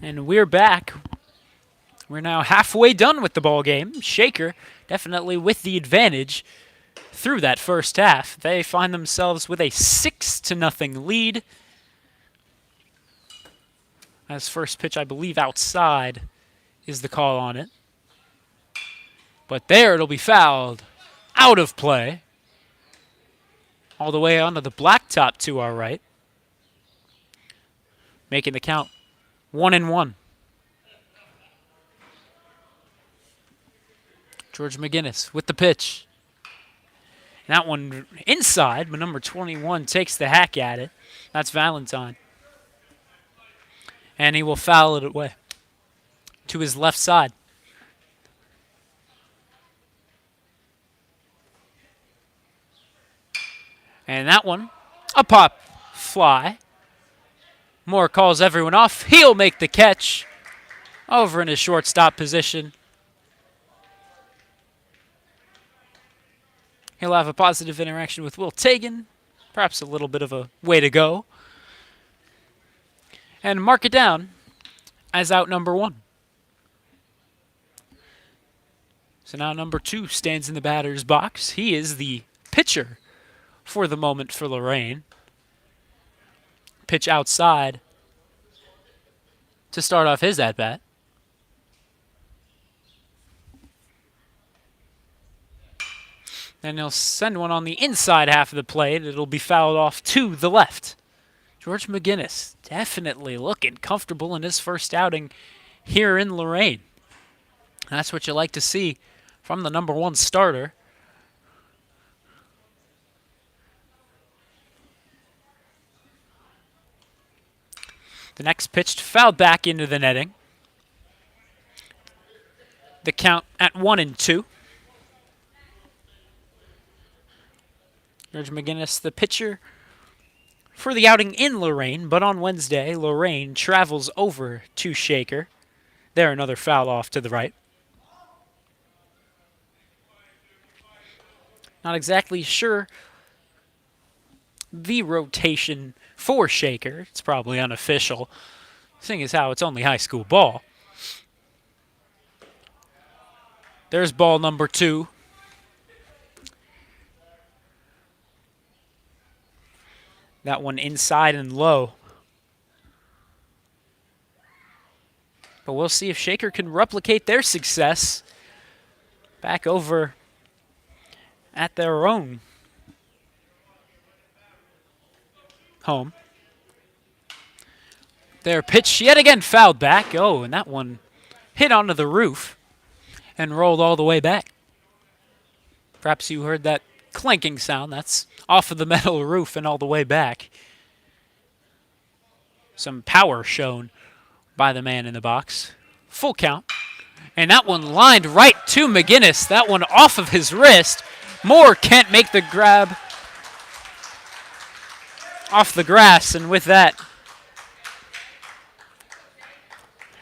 And we're back. We're now halfway done with the ball game. Shaker definitely with the advantage through that first half. They find themselves with a 6-0 lead. As first pitch, I believe outside is the call on it. But there it'll be fouled. Out of play. All the way onto the blacktop to our right. Making the count 1-1. George McGinnis with the pitch. That one inside, but number 21 takes the hack at it. That's Valentine. And he will foul it away to his left side. And that one, a pop fly. Moore calls everyone off. He'll make the catch over in his shortstop position. He'll have a positive interaction with Will Tagan. Perhaps a little bit of a way to go. And mark it down as out number 1. So now number 2 stands in the batter's box. He is the pitcher for the moment for Lorain. Pitch outside to start off his at-bat. Then he'll send one on the inside half of the plate. It'll be fouled off to the left. George McGinnis definitely looking comfortable in his first outing here in Lorain. That's what you like to see from the number 1 starter. The next pitch fouled back into the netting. The count at 1-2. George McGinnis, the pitcher for the outing in Lorain, but on Wednesday, Lorain travels over to Shaker. There, another foul off to the right. Not exactly sure the rotation for Shaker. It's probably unofficial, seeing as how it's only high school ball. There's ball number 2. That one inside and low. But we'll see if Shaker can replicate their success back over at their own home. Their pitch yet again fouled back. Oh, and that one hit onto the roof and rolled all the way back. Perhaps you heard that clanking sound. That's off of the metal roof and all the way back. Some power shown by the man in the box. Full count. And that one lined right to McGinnis. That one off of his wrist. Moore can't make the grab off the grass, and with that,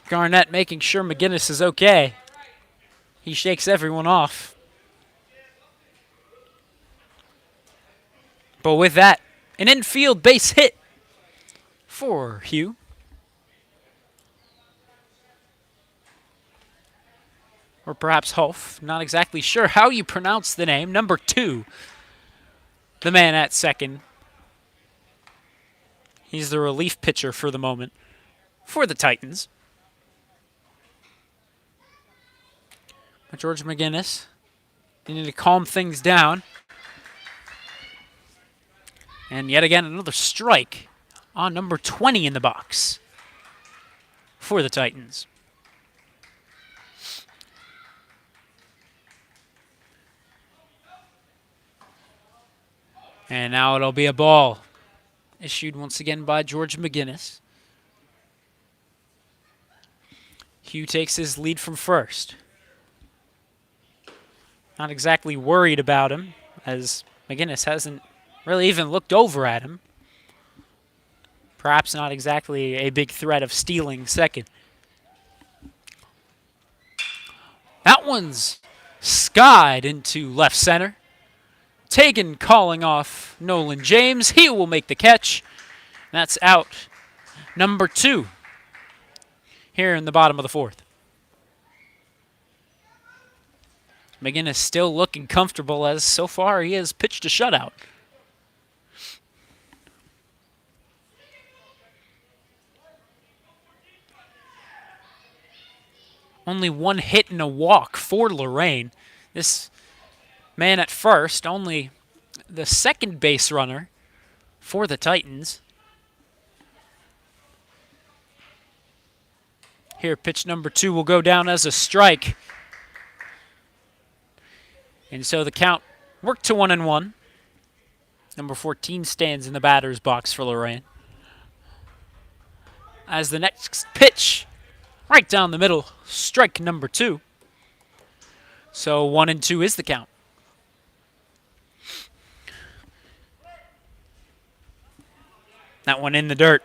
Garnett making sure McGinnis is okay. He shakes everyone off. But with that, an infield base hit for Hugh. Or perhaps Hoff. Not exactly sure how you pronounce the name. Number 2, the man at second. He's the relief pitcher for the moment for the Titans. But George McGinnis, they need to calm things down. And yet again, another strike on number 20 in the box for the Titans. And now it'll be a ball issued once again by George McGinnis. Hugh takes his lead from first. Not exactly worried about him, as McGinnis hasn't really even looked over at him. Perhaps not exactly a big threat of stealing second. That one's skied into left center. Tagan calling off Nolan James. He will make the catch. That's out number 2. here in the bottom of the fourth. McGinnis still looking comfortable as so far he has pitched a shutout. Only one hit and a walk for Lorain. This man at first, only the second base runner for the Titans. Here, pitch number 2 will go down as a strike. And so the count worked to 1-1. Number 14 stands in the batter's box for Lorain. As the next pitch, right down the middle, strike number 2. So 1-2 is the count. That one in the dirt.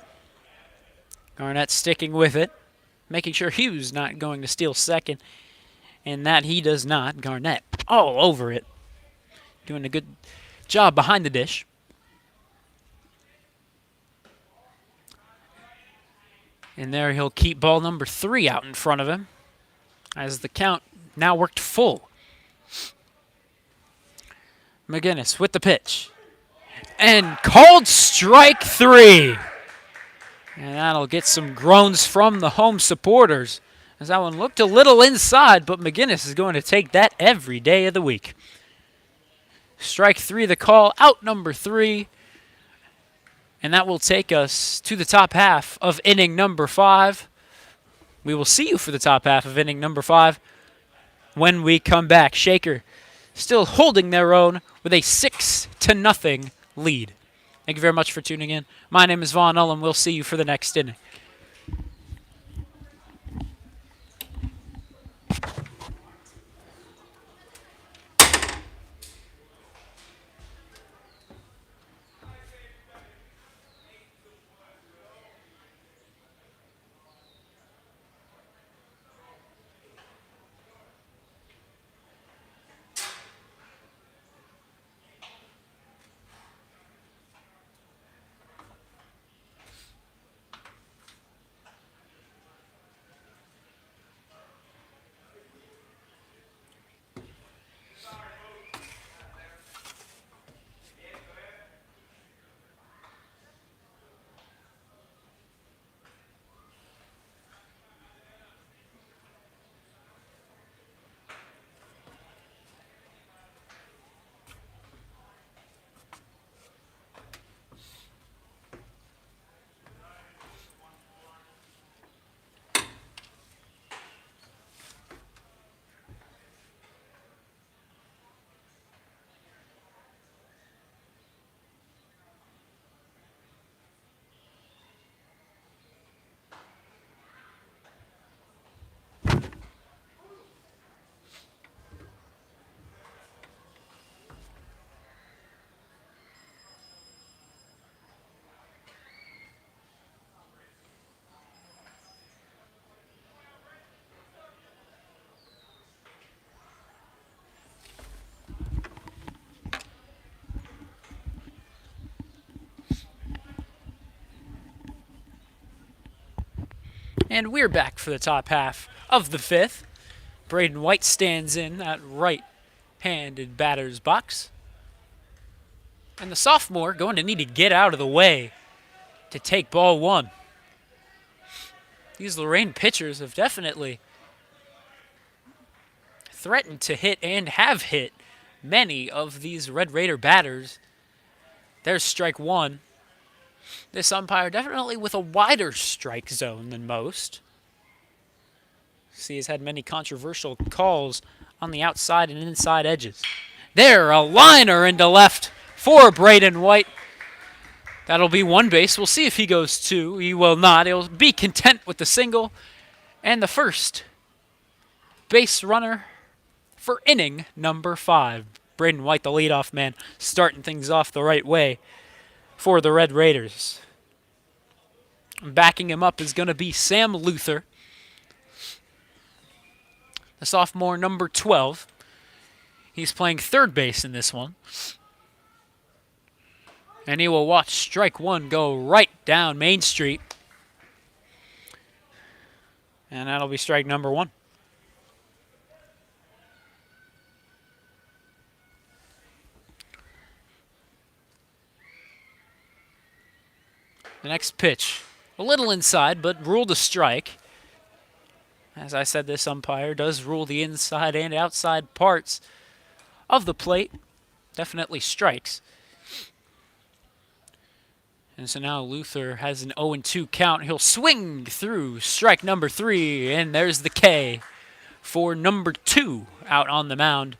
Garnett sticking with it, making sure Hughes not going to steal second, and that he does not. Garnett all over it, doing a good job behind the dish. And there he'll keep ball number 3 out in front of him as the count now worked full. McGinnis with the pitch. And called strike 3. And that'll get some groans from the home supporters, as that one looked a little inside, but McGinnis is going to take that every day of the week. Strike 3 the call, out number 3. And that will take us to the top half of inning number 5. We will see you for the top half of inning number 5 when we come back. Shaker still holding their own with a 6-0 lead. Thank you very much for tuning in. My name is Vaughn Ullum. We'll see you for the next inning. And we're back for the top half of the 5th. Braden White stands in at right-handed batter's box. And the sophomore going to need to get out of the way to take ball 1. These Lorain pitchers have definitely threatened to hit and have hit many of these Red Raider batters. There's strike 1. This umpire definitely with a wider strike zone than most. See, he's had many controversial calls on the outside and inside edges. There, a liner into left for Braden White. That'll be 1 base. We'll see if he goes 2. He will not. He'll be content with the single. And the first base runner for inning number 5. Braden White, the leadoff man, starting things off the right way for the Red Raiders. Backing him up is going to be Sam Luther, the sophomore, number 12. He's playing third base in this one. And he will watch strike 1 go right down Main Street. And that'll be strike number 1. The next pitch, a little inside, but ruled a strike. As I said, this umpire does rule the inside and outside parts of the plate. Definitely strikes. And so now Luther has an 0-2 count. He'll swing through strike number 3, and there's the K for number 2 out on the mound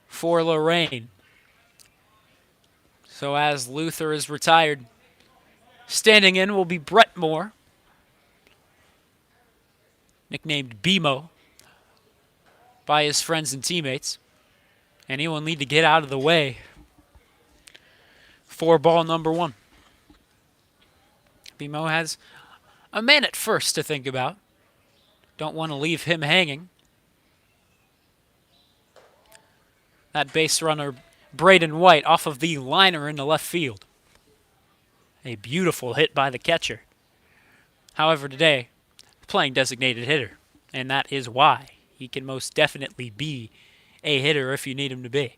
for Lorain. So as Luther is retired, standing in will be Brett Moore, nicknamed BMO by his friends and teammates. And he will need to get out of the way for ball number 1. BMO has a man at first to think about. Don't want to leave him hanging. That base runner, Braden White, off of the liner in the left field. A beautiful hit by the catcher. However, today, playing designated hitter, and that is why he can most definitely be a hitter if you need him to be.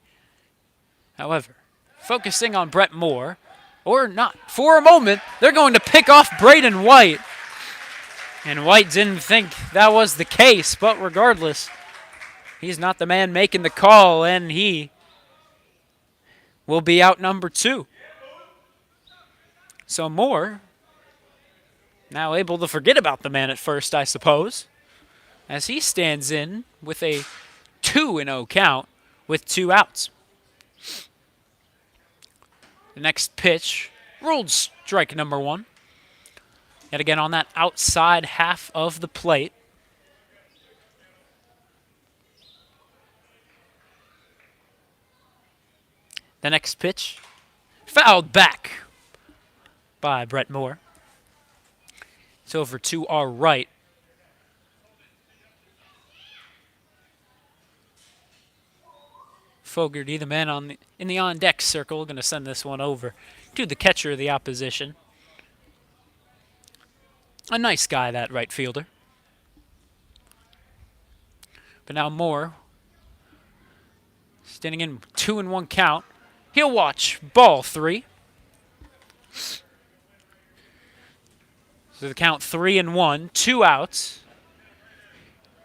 However, focusing on Brett Moore, or not, for a moment, they're going to pick off Braden White. And White didn't think that was the case, but regardless, he's not the man making the call, and he will be out number 2. So Moore now able to forget about the man at first, I suppose, as he stands in with a 2-0 count with 2 outs. The next pitch, ruled strike number 1. Yet again on that outside half of the plate. The next pitch, fouled back by Brett Moore. It's over to our right. Fogarty, the man in the on-deck circle, going to send this one over to the catcher of the opposition. A nice guy, that right fielder. But now Moore, standing in 2-1 count. He'll watch ball 3. So the count 3-1, 2 outs.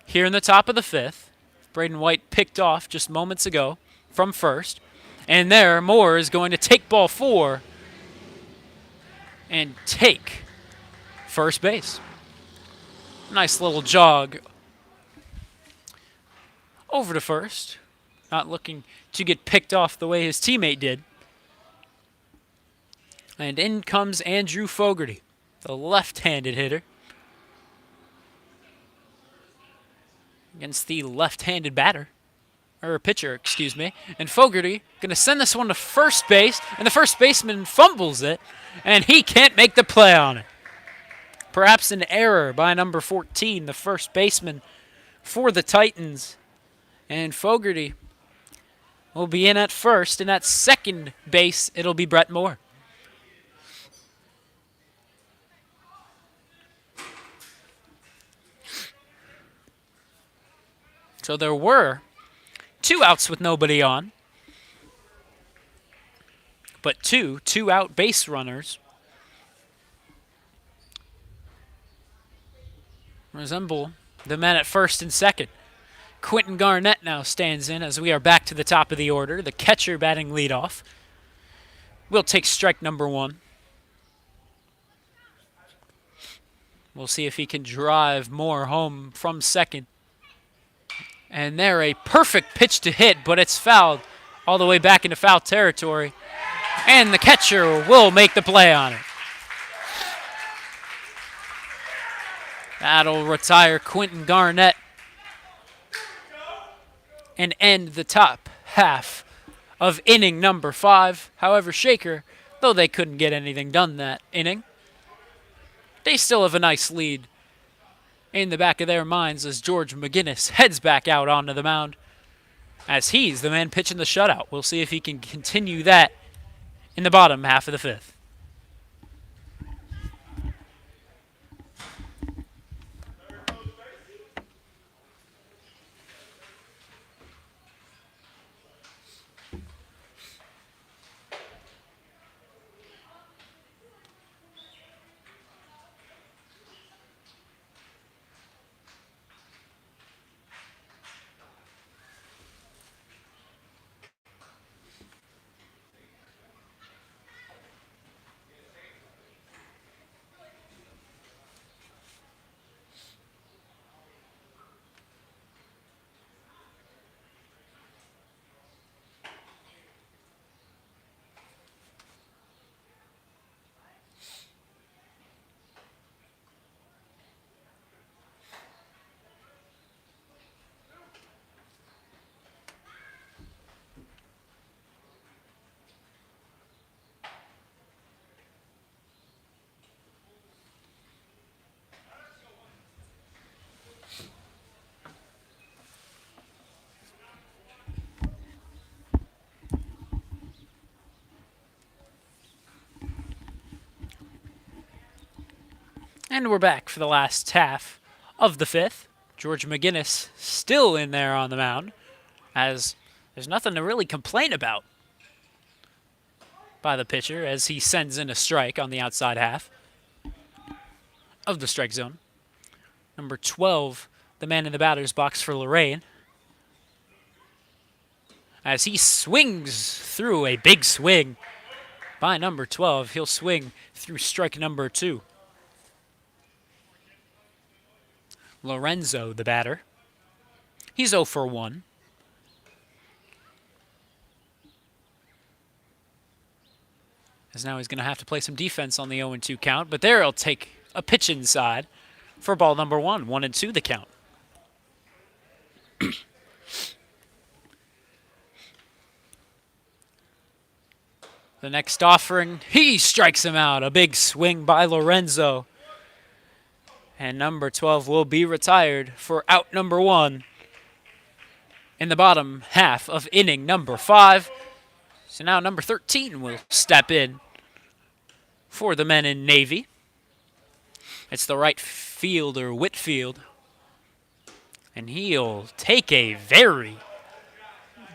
Here in the top of the 5th, Braden White picked off just moments ago from first. And there, Moore is going to take ball 4 and take first base. Nice little jog over to first. Not looking to get picked off the way his teammate did. And in comes Andrew Fogarty, the left-handed hitter, against the left-handed pitcher, excuse me. And Fogarty going to send this one to first base, and the first baseman fumbles it, and he can't make the play on it. Perhaps an error by number 14, the first baseman for the Titans. And Fogarty will be in at first, and at second base, it'll be Brett Moore. So there were 2 outs with nobody on, but 2 out base runners resemble the men at first and second. Quentin Garnett now stands in as we are back to the top of the order. The catcher batting leadoff. We'll take strike number 1. We'll see if he can drive Moore home from second. And there, a perfect pitch to hit, but it's fouled all the way back into foul territory. And the catcher will make the play on it. That'll retire Quentin Garnett and end the top half of inning number 5. However, Shaker, though they couldn't get anything done that inning, they still have a nice lead in the back of their minds as George McGinnis heads back out onto the mound as he's the man pitching the shutout. We'll see if he can continue that in the bottom half of the 5th. And we're back for the last half of the fifth. George McGinnis still in there on the mound, as there's nothing to really complain about by the pitcher as he sends in a strike on the outside half of the strike zone. Number 12, the man in the batter's box for Lorain, as he swings through a big swing by number 12. He'll swing through strike number 2. Lorenzo, the batter. He's 0 for 1. As now he's going to have to play some defense on the 0-2 count, but there he'll take a pitch inside for ball number 1. 1-2 the count. The next offering, he strikes him out. A big swing by Lorenzo. And number 12 will be retired for out number 1 in the bottom half of inning number 5. So now number 13 will step in for the men in Navy. It's the right fielder, Whitfield. And he'll take a very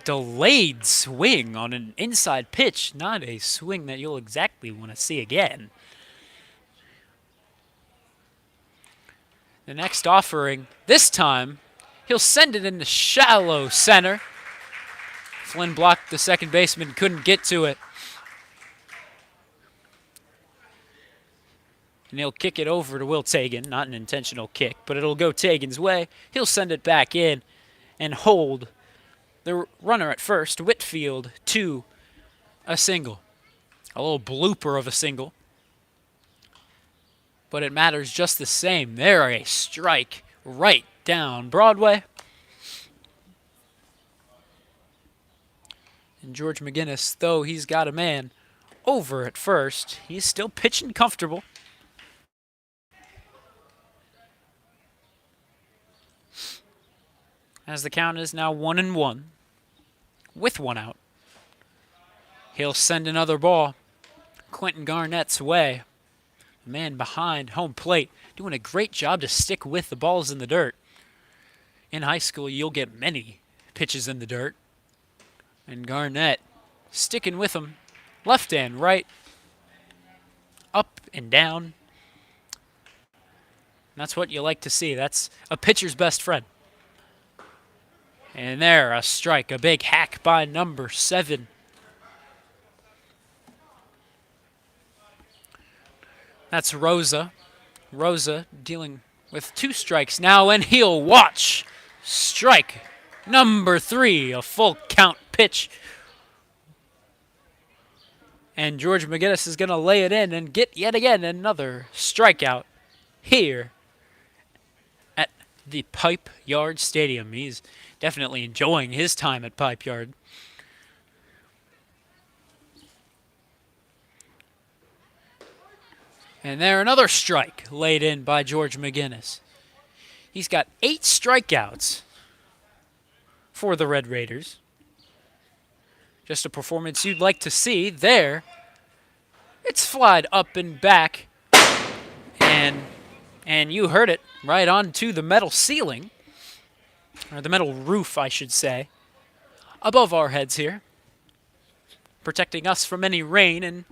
delayed swing on an inside pitch. Not a swing that you'll exactly want to see again. The next offering, this time, he'll send it into shallow center. Flynn blocked the second baseman, couldn't get to it. And he'll kick it over to Will Tagan. Not an intentional kick, but it'll go Tagan's way. He'll send it back in and hold the runner at first, Whitfield, to a single. A little blooper of a single. But it matters just the same. There, a strike right down Broadway. And George McGinnis, though he's got a man over at first, he's still pitching comfortable. As the count is now 1-1 with 1 out. He'll send another ball Quentin Garnett's way. The man behind home plate doing a great job to stick with the balls in the dirt. In high school, you'll get many pitches in the dirt. And Garnett sticking with them, left and right, up and down. And that's what you like to see. That's a pitcher's best friend. And there, a strike, a big hack by number 7. That's Rosa. Rosa dealing with 2 strikes now, and he'll watch strike number 3, a full count pitch. And George McGinnis is going to lay it in and get yet again another strikeout here at the Pipe Yard Stadium. He's definitely enjoying his time at Pipe Yard. And there, another strike laid in by George McGinnis. He's got 8 strikeouts for the Red Raiders. Just a performance you'd like to see there. It's flied up and back. And you heard it, right onto the metal ceiling. Or the metal roof, I should say. Above our heads here. Protecting us from any rain. And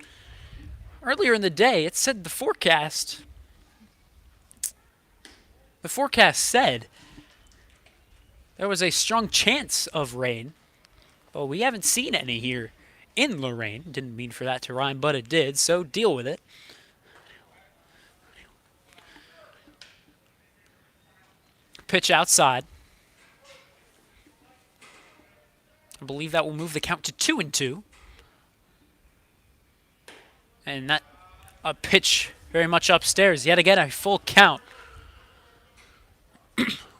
earlier in the day, it said the forecast said there was a strong chance of rain. But we haven't seen any here in Lorain. Didn't mean for that to rhyme, but it did, so deal with it. Pitch outside. I believe that will move the count to 2-2. And that a pitch very much upstairs. Yet again, a full count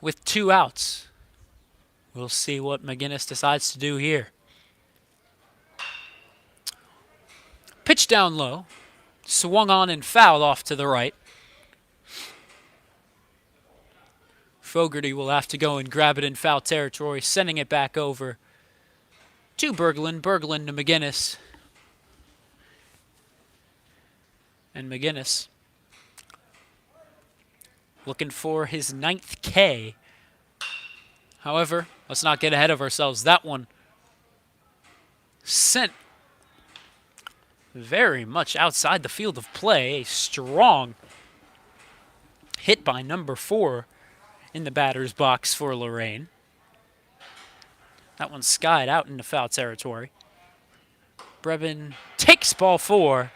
with 2 outs. We'll see what McGinnis decides to do here. Pitch down low. Swung on and fouled off to the right. Fogarty will have to go and grab it in foul territory, sending it back over to Berglund. Berglund to McGinnis. And McGinnis looking for his 9th K. However, let's not get ahead of ourselves. That one sent very much outside the field of play. A strong hit by number 4 in the batter's box for Lorain. That one skied out into foul territory. Breben takes ball 4,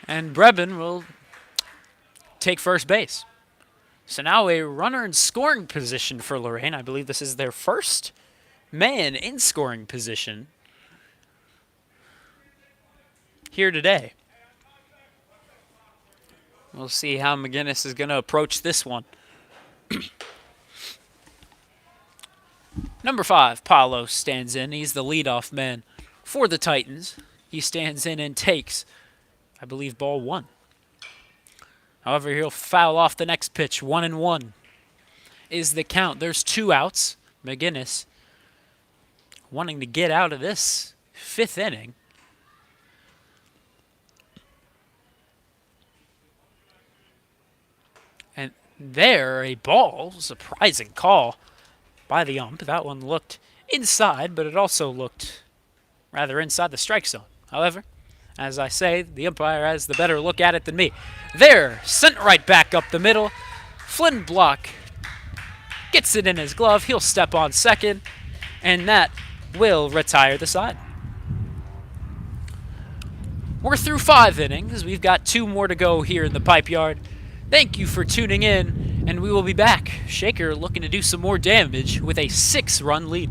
and Breben will take first base. So now a runner in scoring position for Lorain. I believe this is their first man in scoring position here today. We'll see how McGinnis is going to approach this one. Number 5, Paulo, stands in. He's the leadoff man for the Titans. He stands in and takes, I believe, ball 1. However, he'll foul off the next pitch. 1-1 is the count. There's 2 outs. McGinnis wanting to get out of this 5th inning. And there, a ball. Surprising call by the ump. That one looked inside, but it also looked rather inside the strike zone. However, as I say, the umpire has the better look at it than me. There, sent right back up the middle. Flynn Block gets it in his glove. He'll step on second, and that will retire the side. We're through 5 innings. We've got 2 more to go here in the Pipe Yard. Thank you for tuning in, and we will be back. Shaker looking to do some more damage with a 6-run lead.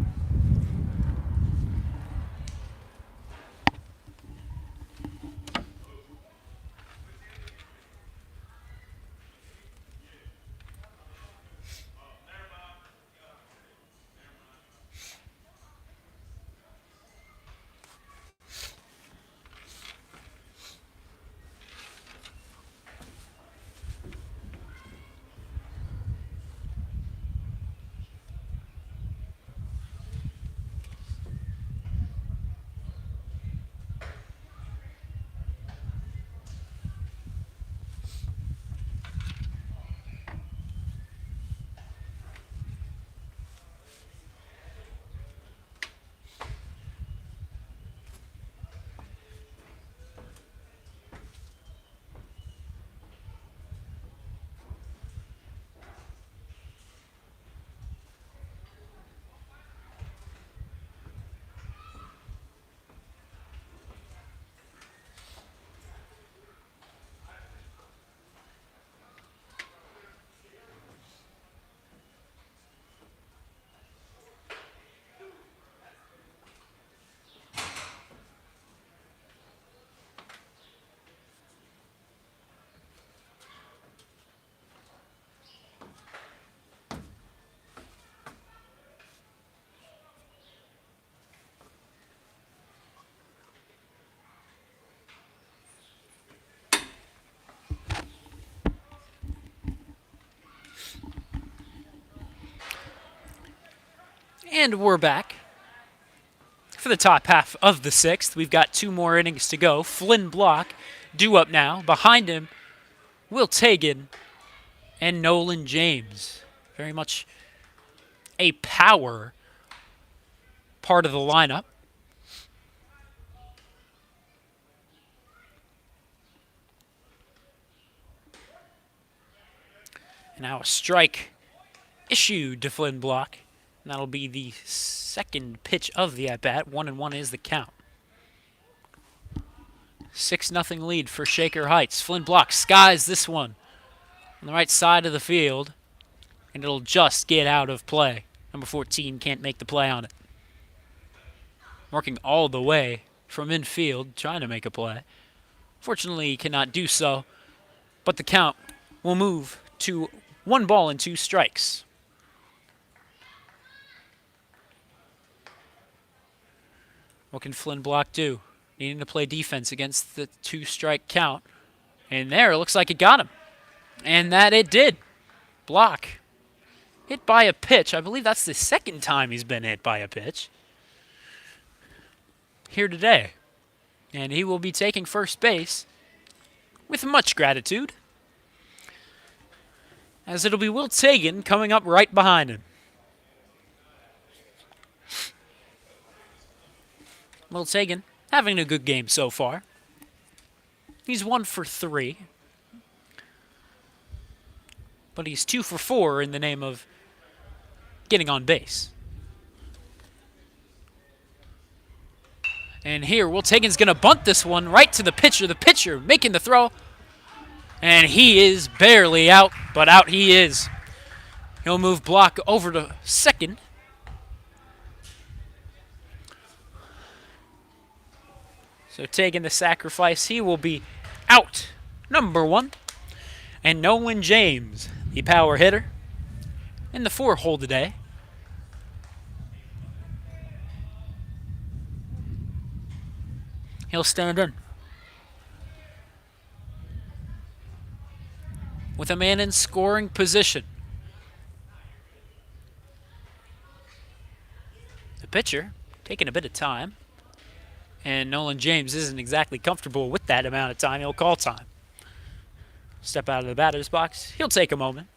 And we're back for the top half of the 6th. We've got 2 more innings to go. Flynn Block due up now. Behind him, Will Tagan and Nolan James. Very much a power part of the lineup. And now a strike issued to Flynn Block. And that'll be the 2nd pitch of the at-bat. 1-1 is the count. 6-0 lead for Shaker Heights. Flynn Block skies this one on the right side of the field, and it'll just get out of play. Number 14 can't make the play on it. Working all the way from infield, trying to make a play. Fortunately, he cannot do so, but the count will move to 1 ball and 2 strikes. What can Flynn Block do? Needing to play defense against the 2-strike count. And there, it looks like it got him. And that it did. Block hit by a pitch. I believe that's the 2nd time he's been hit by a pitch here today. And he will be taking first base with much gratitude. as it'll be Will Tagan coming up right behind him. Will Tagan having a good game so far. He's 1 for 3. But he's 2 for 4 in the name of getting on base. And here, Will Tagan's going to bunt this one right to the pitcher. The pitcher making the throw. And he is barely out, but out he is. He'll move Block over to second. So taking the sacrifice, he will be out, number 1. And Nolan James, the power hitter, in the 4-hole today. He'll stand in. With a man in scoring position. The pitcher taking a bit of time. And Nolan James isn't exactly comfortable with that amount of time. He'll call time. Step out of the batter's box. He'll take a moment.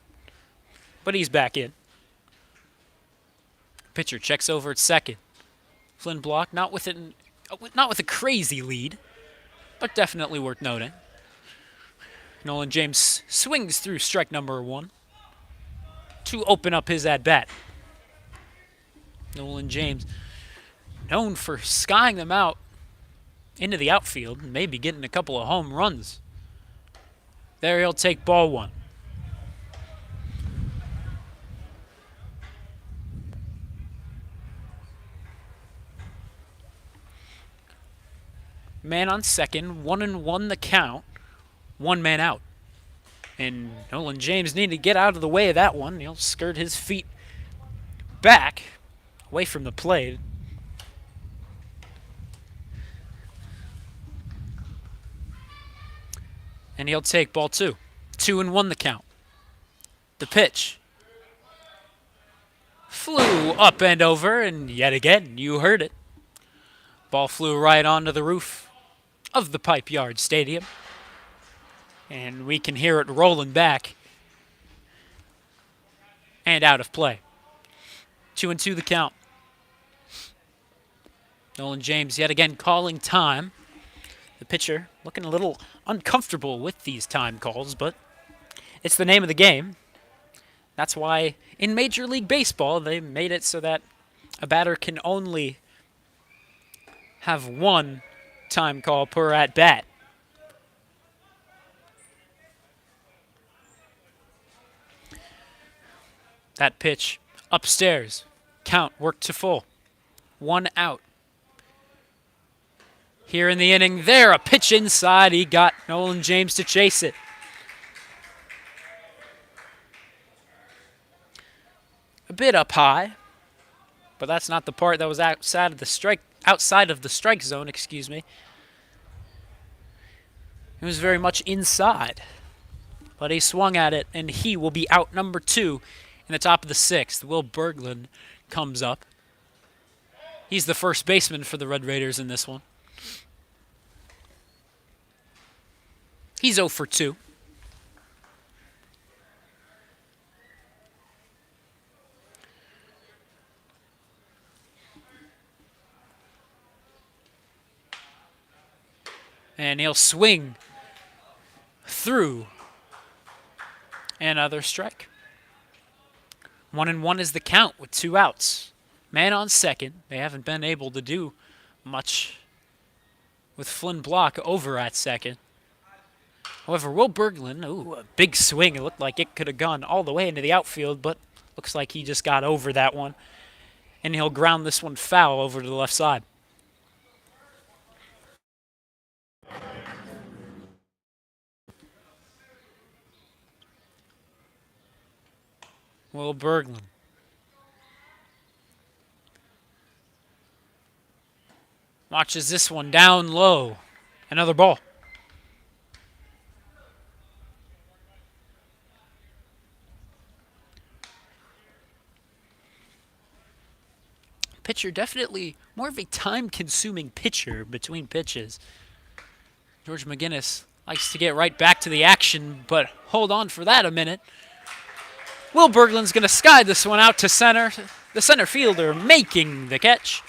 But he's back in. Pitcher checks over at second. Flynn Block, not with a crazy lead, but definitely worth noting. Nolan James swings through strike number 1 to open up his at-bat. Nolan James, known for skying them out into the outfield and maybe getting a couple of home runs. There he'll take ball 1. Man on second, 1-1 the count, 1 man out. And Nolan James needed to get out of the way of that one. He'll skirt his feet back, away from the plate. And he'll take ball 2. 2-1 the count. The pitch flew up and over, and yet again, you heard it. Ball flew right onto the roof of the Pipe Yard Stadium. And we can hear it rolling back and out of play. 2-2 the count. Nolan James yet again calling time. The pitcher looking a little uncomfortable with these time calls, but it's the name of the game. That's why in Major League Baseball they made it so that a batter can only have 1 time call per at-bat. That pitch upstairs. Count worked to full. 1 out. Here in the inning, there, a pitch inside. He got Nolan James to chase it. A bit up high, but that's not the part that was outside of the strike zone, excuse me. It was very much inside, but he swung at it, and he will be out number 2 in the top of the 6th. Will Berglund comes up. He's the first baseman for the Red Raiders in this one. He's 0 for 2. And he'll swing through another strike. 1-1 is the count with 2 outs. Man on second. They haven't been able to do much with Flynn Block over at second. However, Will Berglund, a big swing. It looked like it could have gone all the way into the outfield, but looks like he just got over that one. And he'll ground this one foul over to the left side. Will Berglund. Watches this one down low. Another ball. Pitcher, definitely more of a time-consuming pitcher between pitches. George McGinnis likes to get right back to the action, but hold on for that a minute. Will Berglund's going to sky this one out to center. The center fielder making the catch.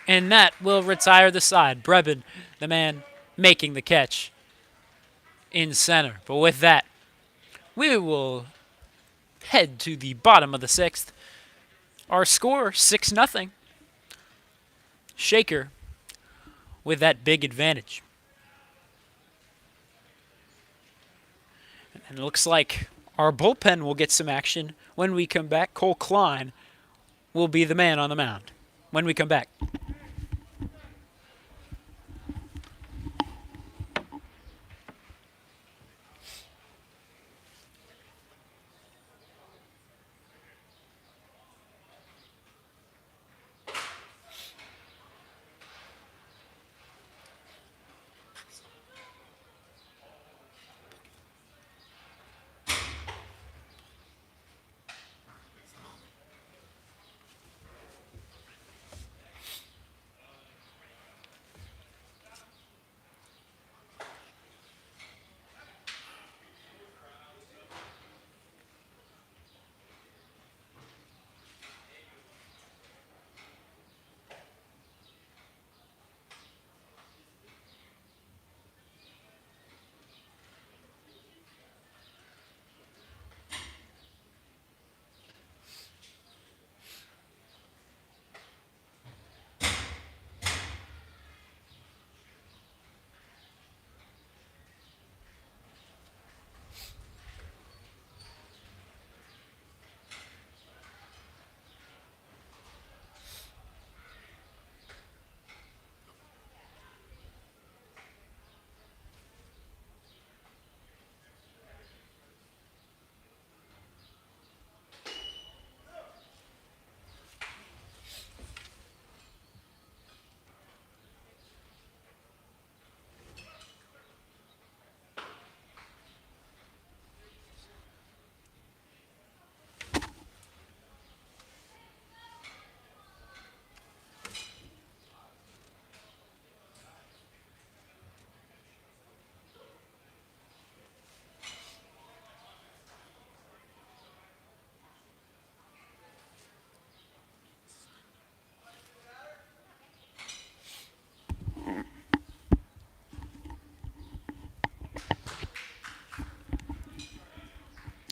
And that will retire the side. Breben, the man making the catch in center. But with that, we will head to the bottom of the sixth. Our score, 6-0. Shaker with that big advantage. And it looks like our bullpen will get some action when we come back. Cole Klein will be the man on the mound when we come back.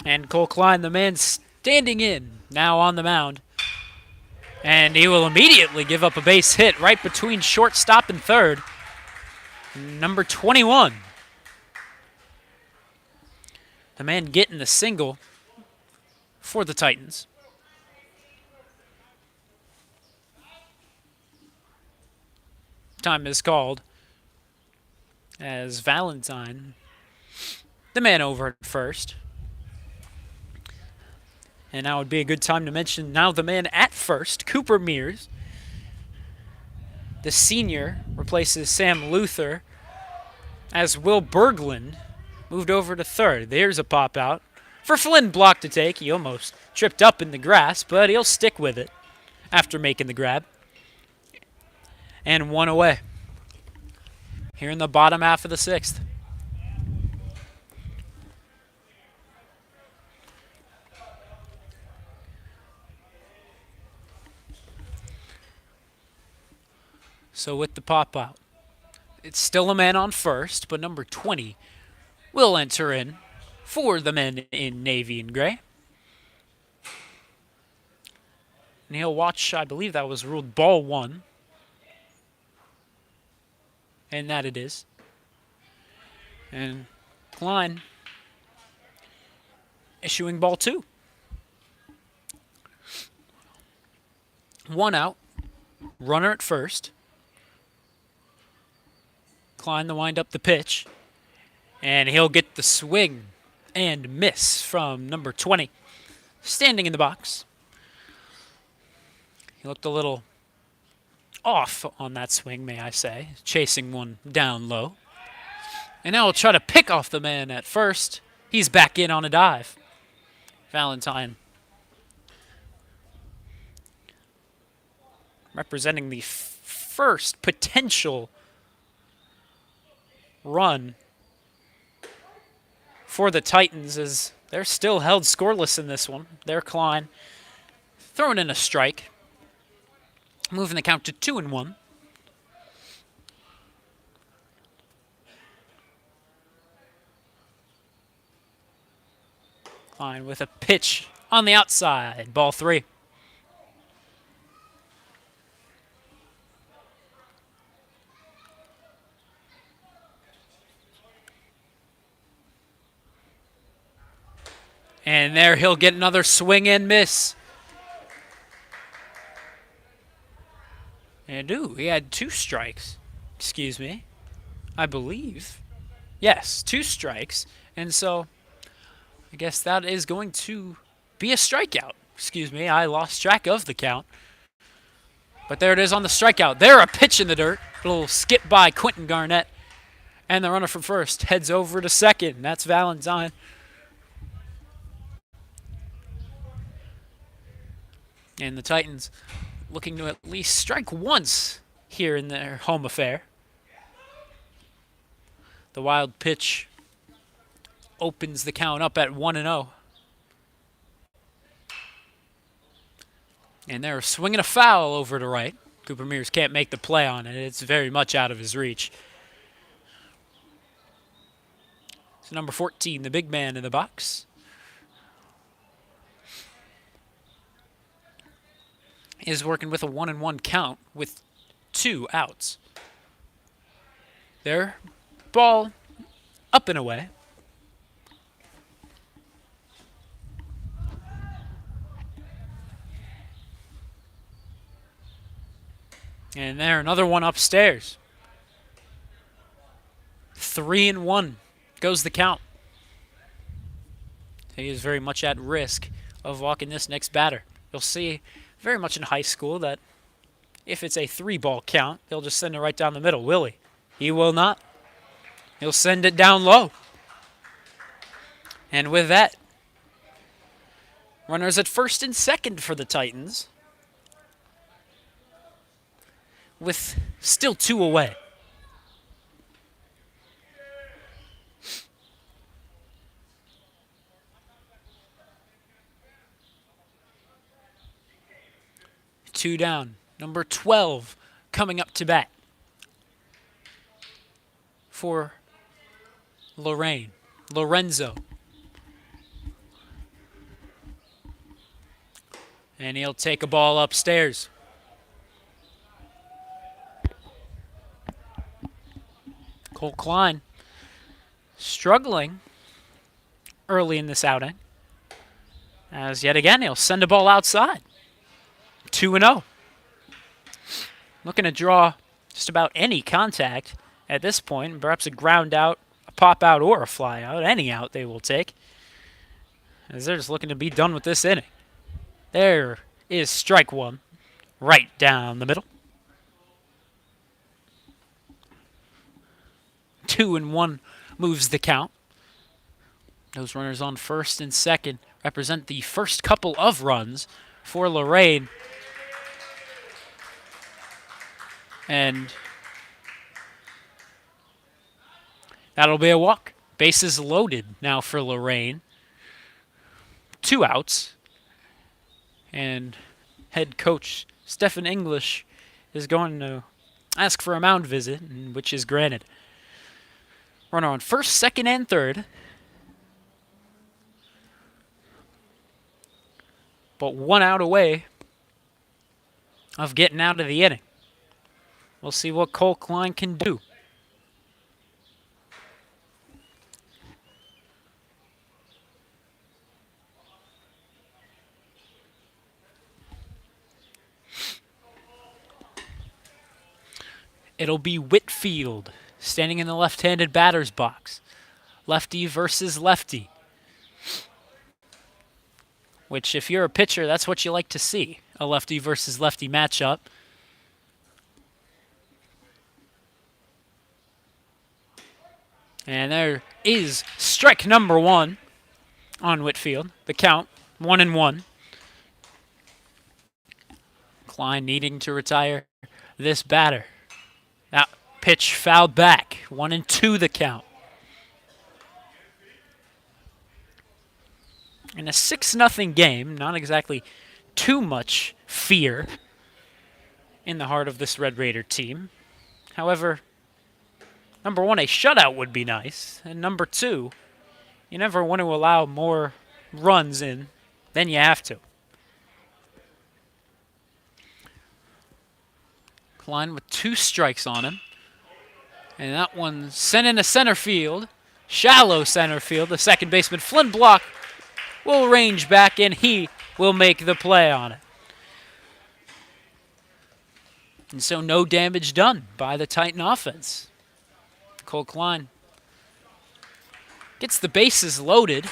And Cole Klein, the man standing in, now on the mound. And he will immediately give up a base hit right between shortstop and third. Number 21. The man getting the single for the Titans. Time is called as Valentine, the man over at first. And now would be a good time to mention now the man at first, Cooper Mears. The senior replaces Sam Luther as Will Berglund moved over to third. There's a pop out for Flynn Block to take. He almost tripped up in the grass, but he'll stick with it after making the grab. And one away here in the bottom half of the sixth. So with the pop out, it's still a man on first, but number 20 will enter in for the men in navy and gray. And he'll watch, I believe that was ruled ball one. And that it is. And Klein issuing ball two. One out, runner at first. Klein to wind up the pitch. And he'll get the swing and miss from number 20. Standing in the box. He looked a little off on that swing, may I say. Chasing one down low. And now he'll try to pick off the man at first. He's back in on a dive. Valentine representing the first potential run for the Titans as They're still held scoreless in this one. They're Klein throwing in a strike, moving the count to 2-1. Klein with a pitch on the outside, ball 3. And there he'll get another swing and miss. And he had 2 strikes. Excuse me. I believe. Yes, 2 strikes. And so I guess that is going to be a strikeout. Excuse me, I lost track of the count. But there it is on the strikeout. There, a pitch in the dirt. A little skip by Quentin Garnett. And the runner from first heads over to second. That's Valentine. And the Titans looking to at least strike once here in their home affair. The wild pitch opens the count up at 1-0. And they're swinging a foul over to right. Cooper Mears can't make the play on it. It's very much out of his reach. So number 14, the big man in the box, is working with a 1-1 count with 2 outs. There, ball up and away. And there, another one upstairs. 3-1 goes the count. He is very much at risk of walking this next batter. You'll see very much in high school that if it's a 3-ball count, they'll just send it right down the middle. Will he? He will not. He'll send it down low. And with that, runners at first and second for the Titans, with still 2 away. Two down. Number 12 coming up to bat for Lorain. Lorenzo. And he'll take a ball upstairs. Cole Klein struggling early in this outing, as yet again he'll send a ball outside. 2-0. Looking to draw just about any contact at this point. Perhaps a ground out, a pop out, or a fly out. Any out they will take, as they're just looking to be done with this inning. There is strike 1 right down the middle. 2-1 moves the count. Those runners on first and second represent the first couple of runs for Lorain. And that'll be a walk. Bases loaded now for Lorain. 2 outs. And head coach Stephen English is going to ask for a mound visit, which is granted. Runner on first, second, and third. But 1 out away of getting out of the inning. We'll see what Cole Klein can do. It'll be Whitfield standing in the left-handed batter's box. Lefty versus lefty. Which, if you're a pitcher, that's what you like to see. A lefty versus lefty matchup. And there is strike number 1 on Whitfield. The count, 1-1. Klein needing to retire this batter. That pitch fouled back. 1-2 the count. In a 6-0 game, not exactly too much fear in the heart of this Red Raider team. However, number one, a shutout would be nice. And number two, you never want to allow more runs in than you have to. Klein with 2 strikes on him. And that one sent into center field. Shallow center field. The second baseman, Flynn Block, will range back and he will make the play on it. And so no damage done by the Titan offense. Cole Klein gets the bases loaded,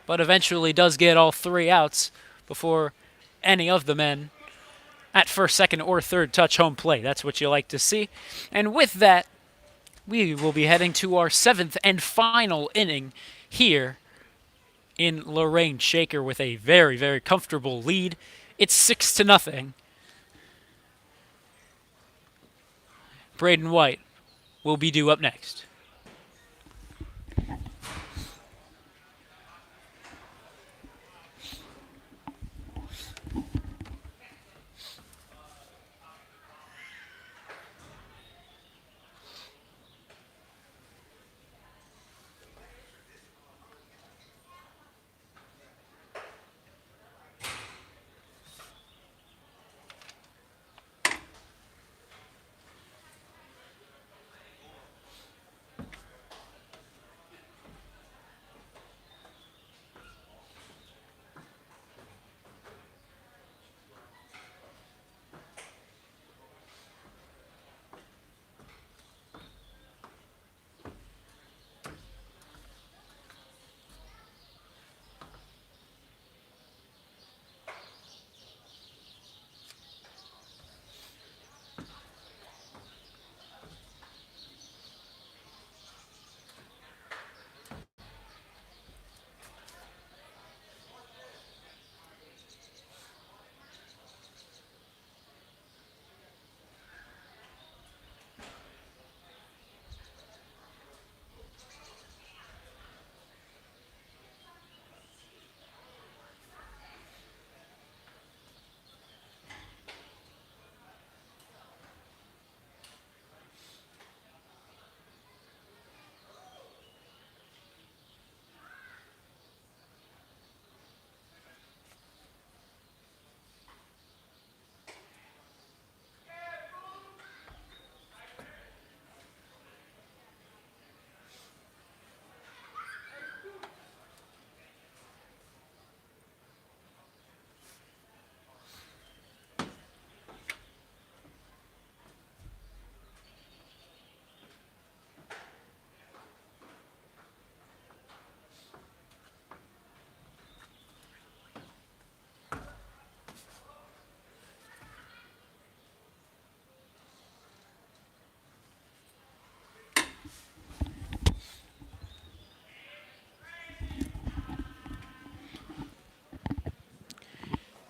but eventually does get all 3 outs before any of the men at first, second, or third touch home plate. That's what you like to see. And with that, we will be heading to our 7th and final inning here in Lorain. Shaker with a very, very comfortable lead. It's 6-0. Braden White will be due up next.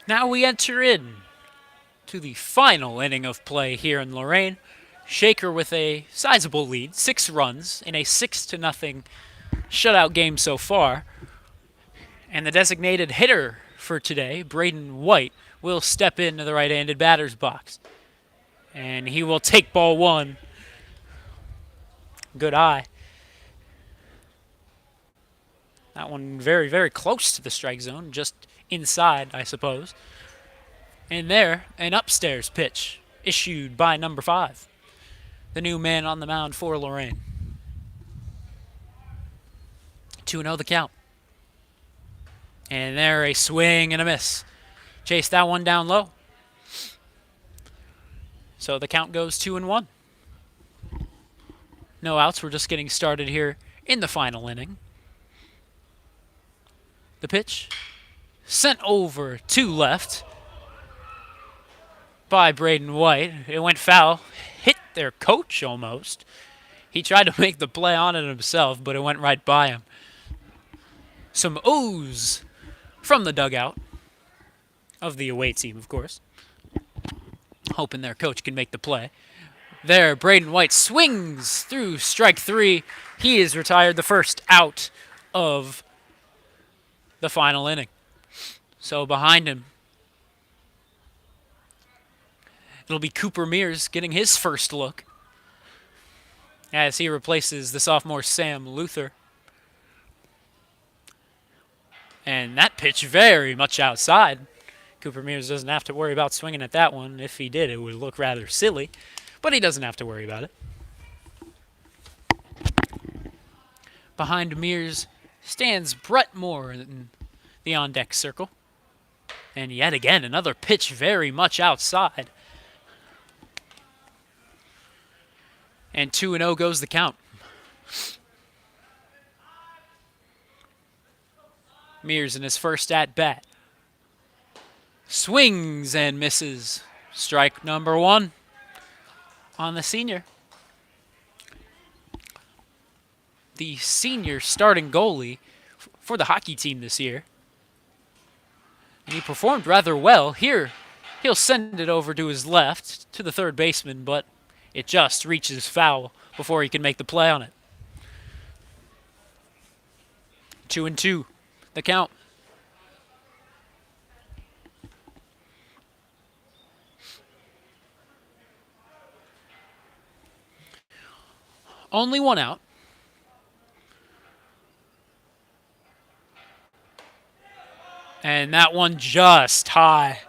Now we enter in to the final inning of play here in Lorain. Shaker with a sizable lead, 6 runs in a 6-0 shutout game so far. And the designated hitter for today, Braden White, will step into the right-handed batter's box. And he will take ball 1. Good eye. That one very, very close to the strike zone, just inside, I suppose. And there, an upstairs pitch issued by number 5, the new man on the mound for Lorain. 2-0 the count. And there, a swing and a miss. Chase that one down low. So the count goes 2-1. No outs. We're just getting started here in the final inning. The pitch sent over to left by Braden White. It went foul. Hit their coach almost. He tried to make the play on it himself, but it went right by him. Some O's from the dugout of the away team, of course. Hoping their coach can make the play. There, Braden White swings through strike 3. He is retired, the first out of the final inning. So behind him, it'll be Cooper Mears getting his first look as he replaces the sophomore Sam Luther. And that pitch very much outside. Cooper Mears doesn't have to worry about swinging at that one. If he did, it would look rather silly, but he doesn't have to worry about it. Behind Mears stands Brett Moore in the on-deck circle. And yet again, another pitch very much outside. And 2-0 goes the count. Mears in his first at-bat. Swings and misses. Strike number 1 on the senior. The senior starting goalie for the hockey team this year. And he performed rather well. Here, he'll send it over to his left to the third baseman, but it just reaches foul before he can make the play on it. 2-2, the count. Only one out. And that one just high.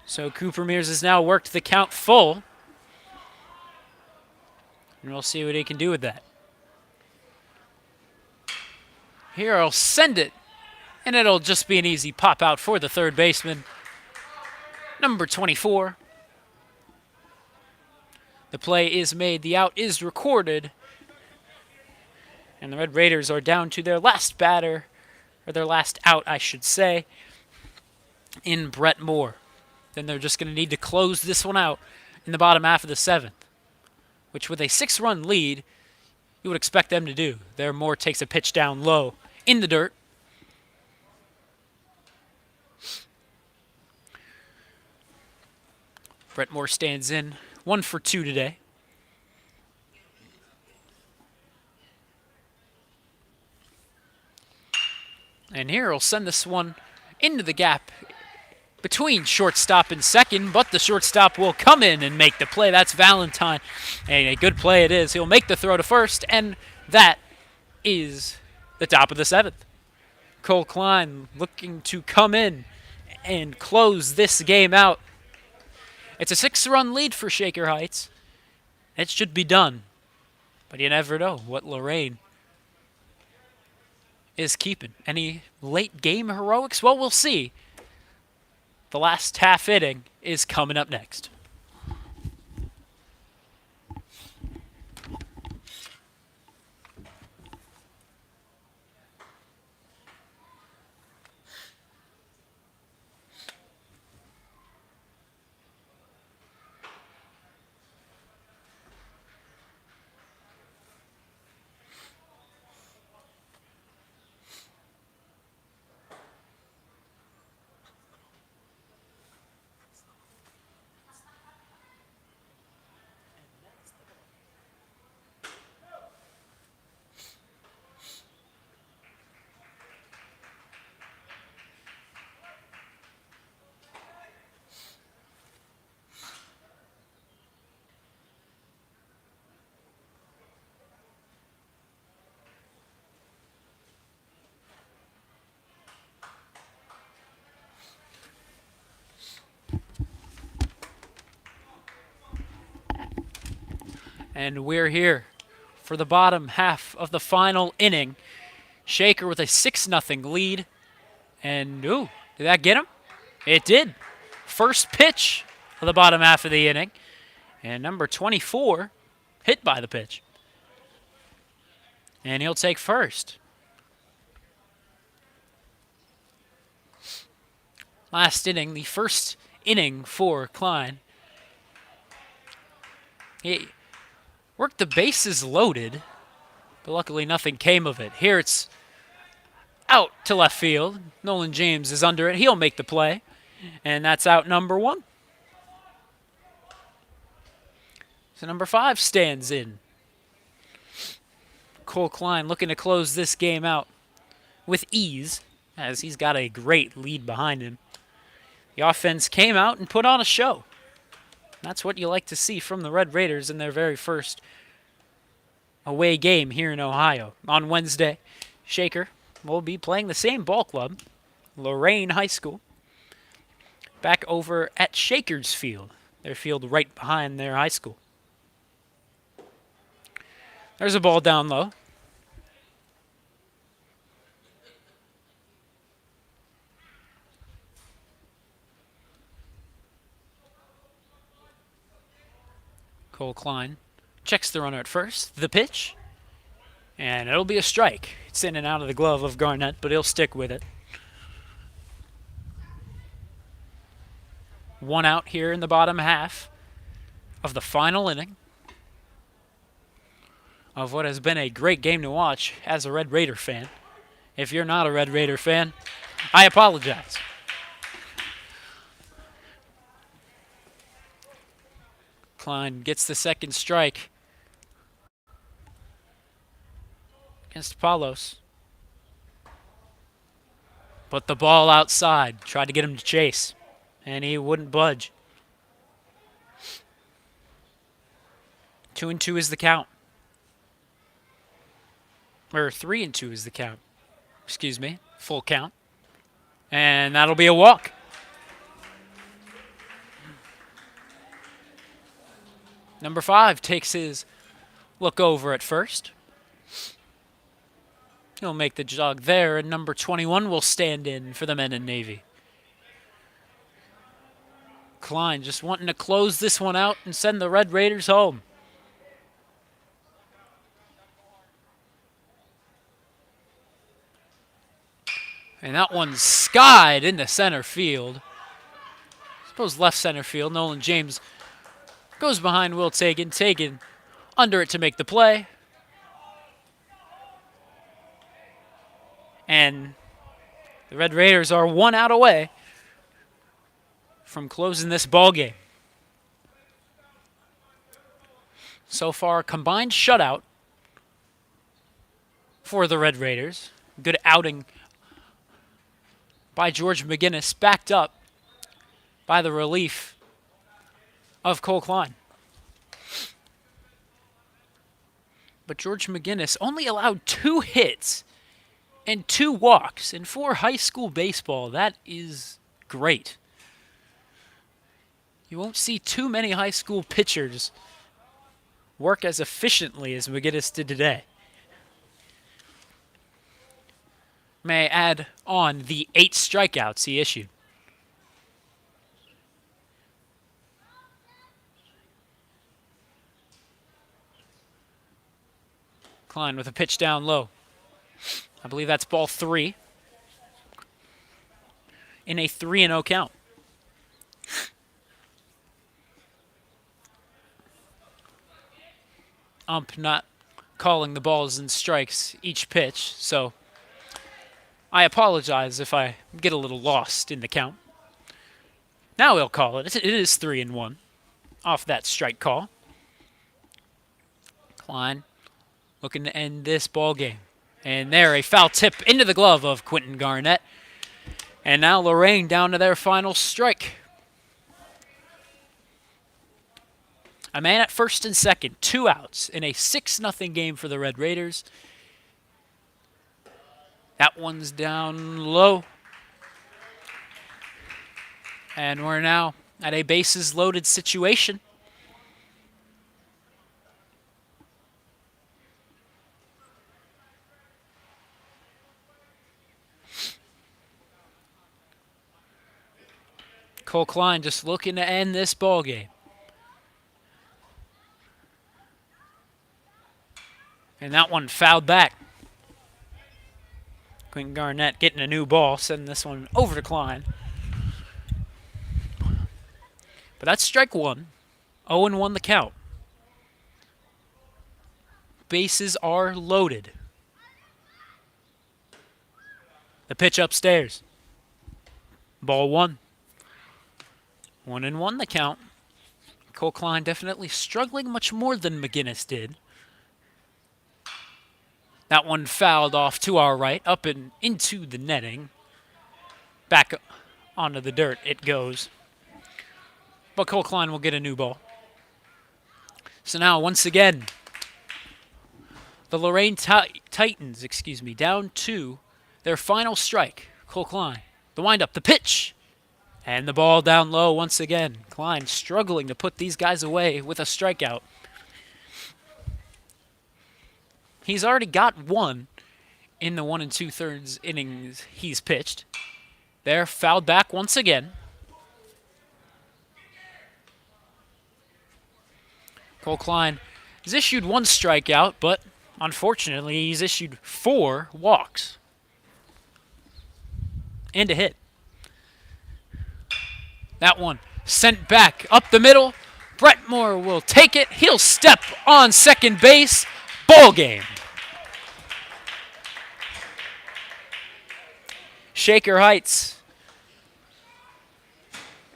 So Cooper Mears has now worked the count full. And we'll see what he can do with that. Here I'll send it. And it'll just be an easy pop out for the third baseman. Number 24. The play is made. The out is recorded. And the Red Raiders are down to their last batter. Or their last out, I should say, in Brett Moore. Then they're just going to need to close this one out in the bottom half of the 7th, which with a 6-run lead, you would expect them to do. There, Moore takes a pitch down low in the dirt. Brett Moore stands in 1 for 2 today. And here he'll send this one into the gap between shortstop and second, but the shortstop will come in and make the play. That's Valentine. And a good play it is. He'll make the throw to first, and that is the top of the 7th. Cole Klein looking to come in and close this game out. It's a 6-run lead for Shaker Heights. It should be done. But you never know what Lorain is keeping. Any late game heroics? Well, we'll see. The last half inning is coming up next. And we're here for the bottom half of the final inning. Shaker with a 6-0 lead. And, ooh, did that get him? It did. First pitch of the bottom half of the inning. And number 24 hit by the pitch. And he'll take first. Last inning, the first inning for Klein. He worked the bases loaded, but luckily nothing came of it. Here it's out to left field. Nolan James is under it. He'll make the play, and that's out number 1. So number 5 stands in. Cole Klein looking to close this game out. with ease, as he's got a great lead behind him. The offense came out and put on a show. That's what you like to see from the Red Raiders in their very first away game here in Ohio. On Wednesday, Shaker will be playing the same ball club, Lorain High School, back over at Shaker's Field, their field right behind their high school. There's a ball down low. Cole Klein checks the runner at first. The pitch. And it'll be a strike. It's in and out of the glove of Garnett, but he'll stick with it. 1 out here in the bottom half of the final inning of what has been a great game to watch as a Red Raider fan. If you're not a Red Raider fan, I apologize. Klein gets the second strike against Palos. But the ball outside. Tried to get him to chase, and he wouldn't budge. 2-2 is the count. Or 3-2 is the count. Excuse me. Full count. And that'll be a walk. Number 5 takes his look over at first. He'll make the jog there, and number 21 will stand in for the men in Navy. Klein just wanting to close this one out and send the Red Raiders home. And that one's skied into center field. I suppose left center field. Nolan James goes behind Will Tagan. Tagan under it to make the play. And the Red Raiders are 1 out away from closing this ball game. So far, a combined shutout for the Red Raiders. Good outing by George McGinnis, backed up by the relief of Cole Klein. But George McGinnis only allowed 2 hits and 2 walks. And for high school baseball, that is great. You won't see too many high school pitchers work as efficiently as McGinnis did today. May I add on the 8 strikeouts he issued. Klein with a pitch down low. I believe that's ball 3 in a 3-0 count. Ump not calling the balls and strikes each pitch, so I apologize if I get a little lost in the count. Now he'll call it. It is 3-1 off that strike call. Klein looking to end this ball game. And there, a foul tip into the glove of Quentin Garnett. And now Lorain down to their final strike. A man at first and second, 2 outs in a 6-0 game for the Red Raiders. That one's down low. And we're now at a bases loaded situation. Cole Klein just looking to end this ball game. And that one fouled back. Quentin Garnett getting a new ball, sending this one over to Klein. But that's strike 1. 0-1 the count. Bases are loaded. The pitch upstairs. Ball 1. 1-1 the count. Cole Klein definitely struggling much more than McGinnis did. That one fouled off to our right, up and into the netting. Back onto the dirt it goes. But Cole Klein will get a new ball. So now, once again, the Lorain Titans, down to their final strike. Cole Klein, the windup, the pitch, and the ball down low once again. Klein struggling to put these guys away with a strikeout. He's already got one in the 1 2/3 innings he's pitched. They're fouled back once again. Cole Klein has issued one strikeout, but unfortunately he's issued 4 walks and a hit. That one sent back up the middle. Brett Moore will take it. He'll step on second base. Ball game. Shaker Heights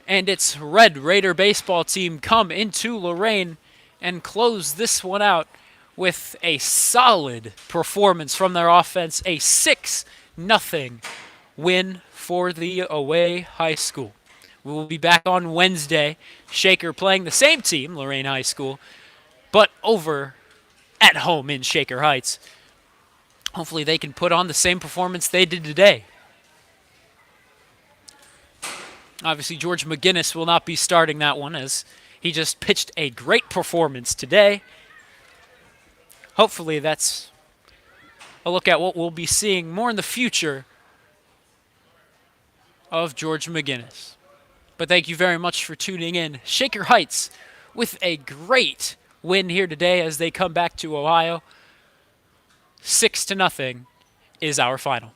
and its Red Raider baseball team come into Lorain and close this one out with a solid performance from their offense, a 6-0 win for the away high school. We will be back on Wednesday. Shaker playing the same team, Lorain High School, but over at home in Shaker Heights. Hopefully they can put on the same performance they did today. Obviously, George McGinnis will not be starting that one as he just pitched a great performance today. Hopefully that's a look at what we'll be seeing more in the future of George McGinnis. But thank you very much for tuning in. Shaker Heights with a great win here today as they come back to Ohio. 6-0 is our final.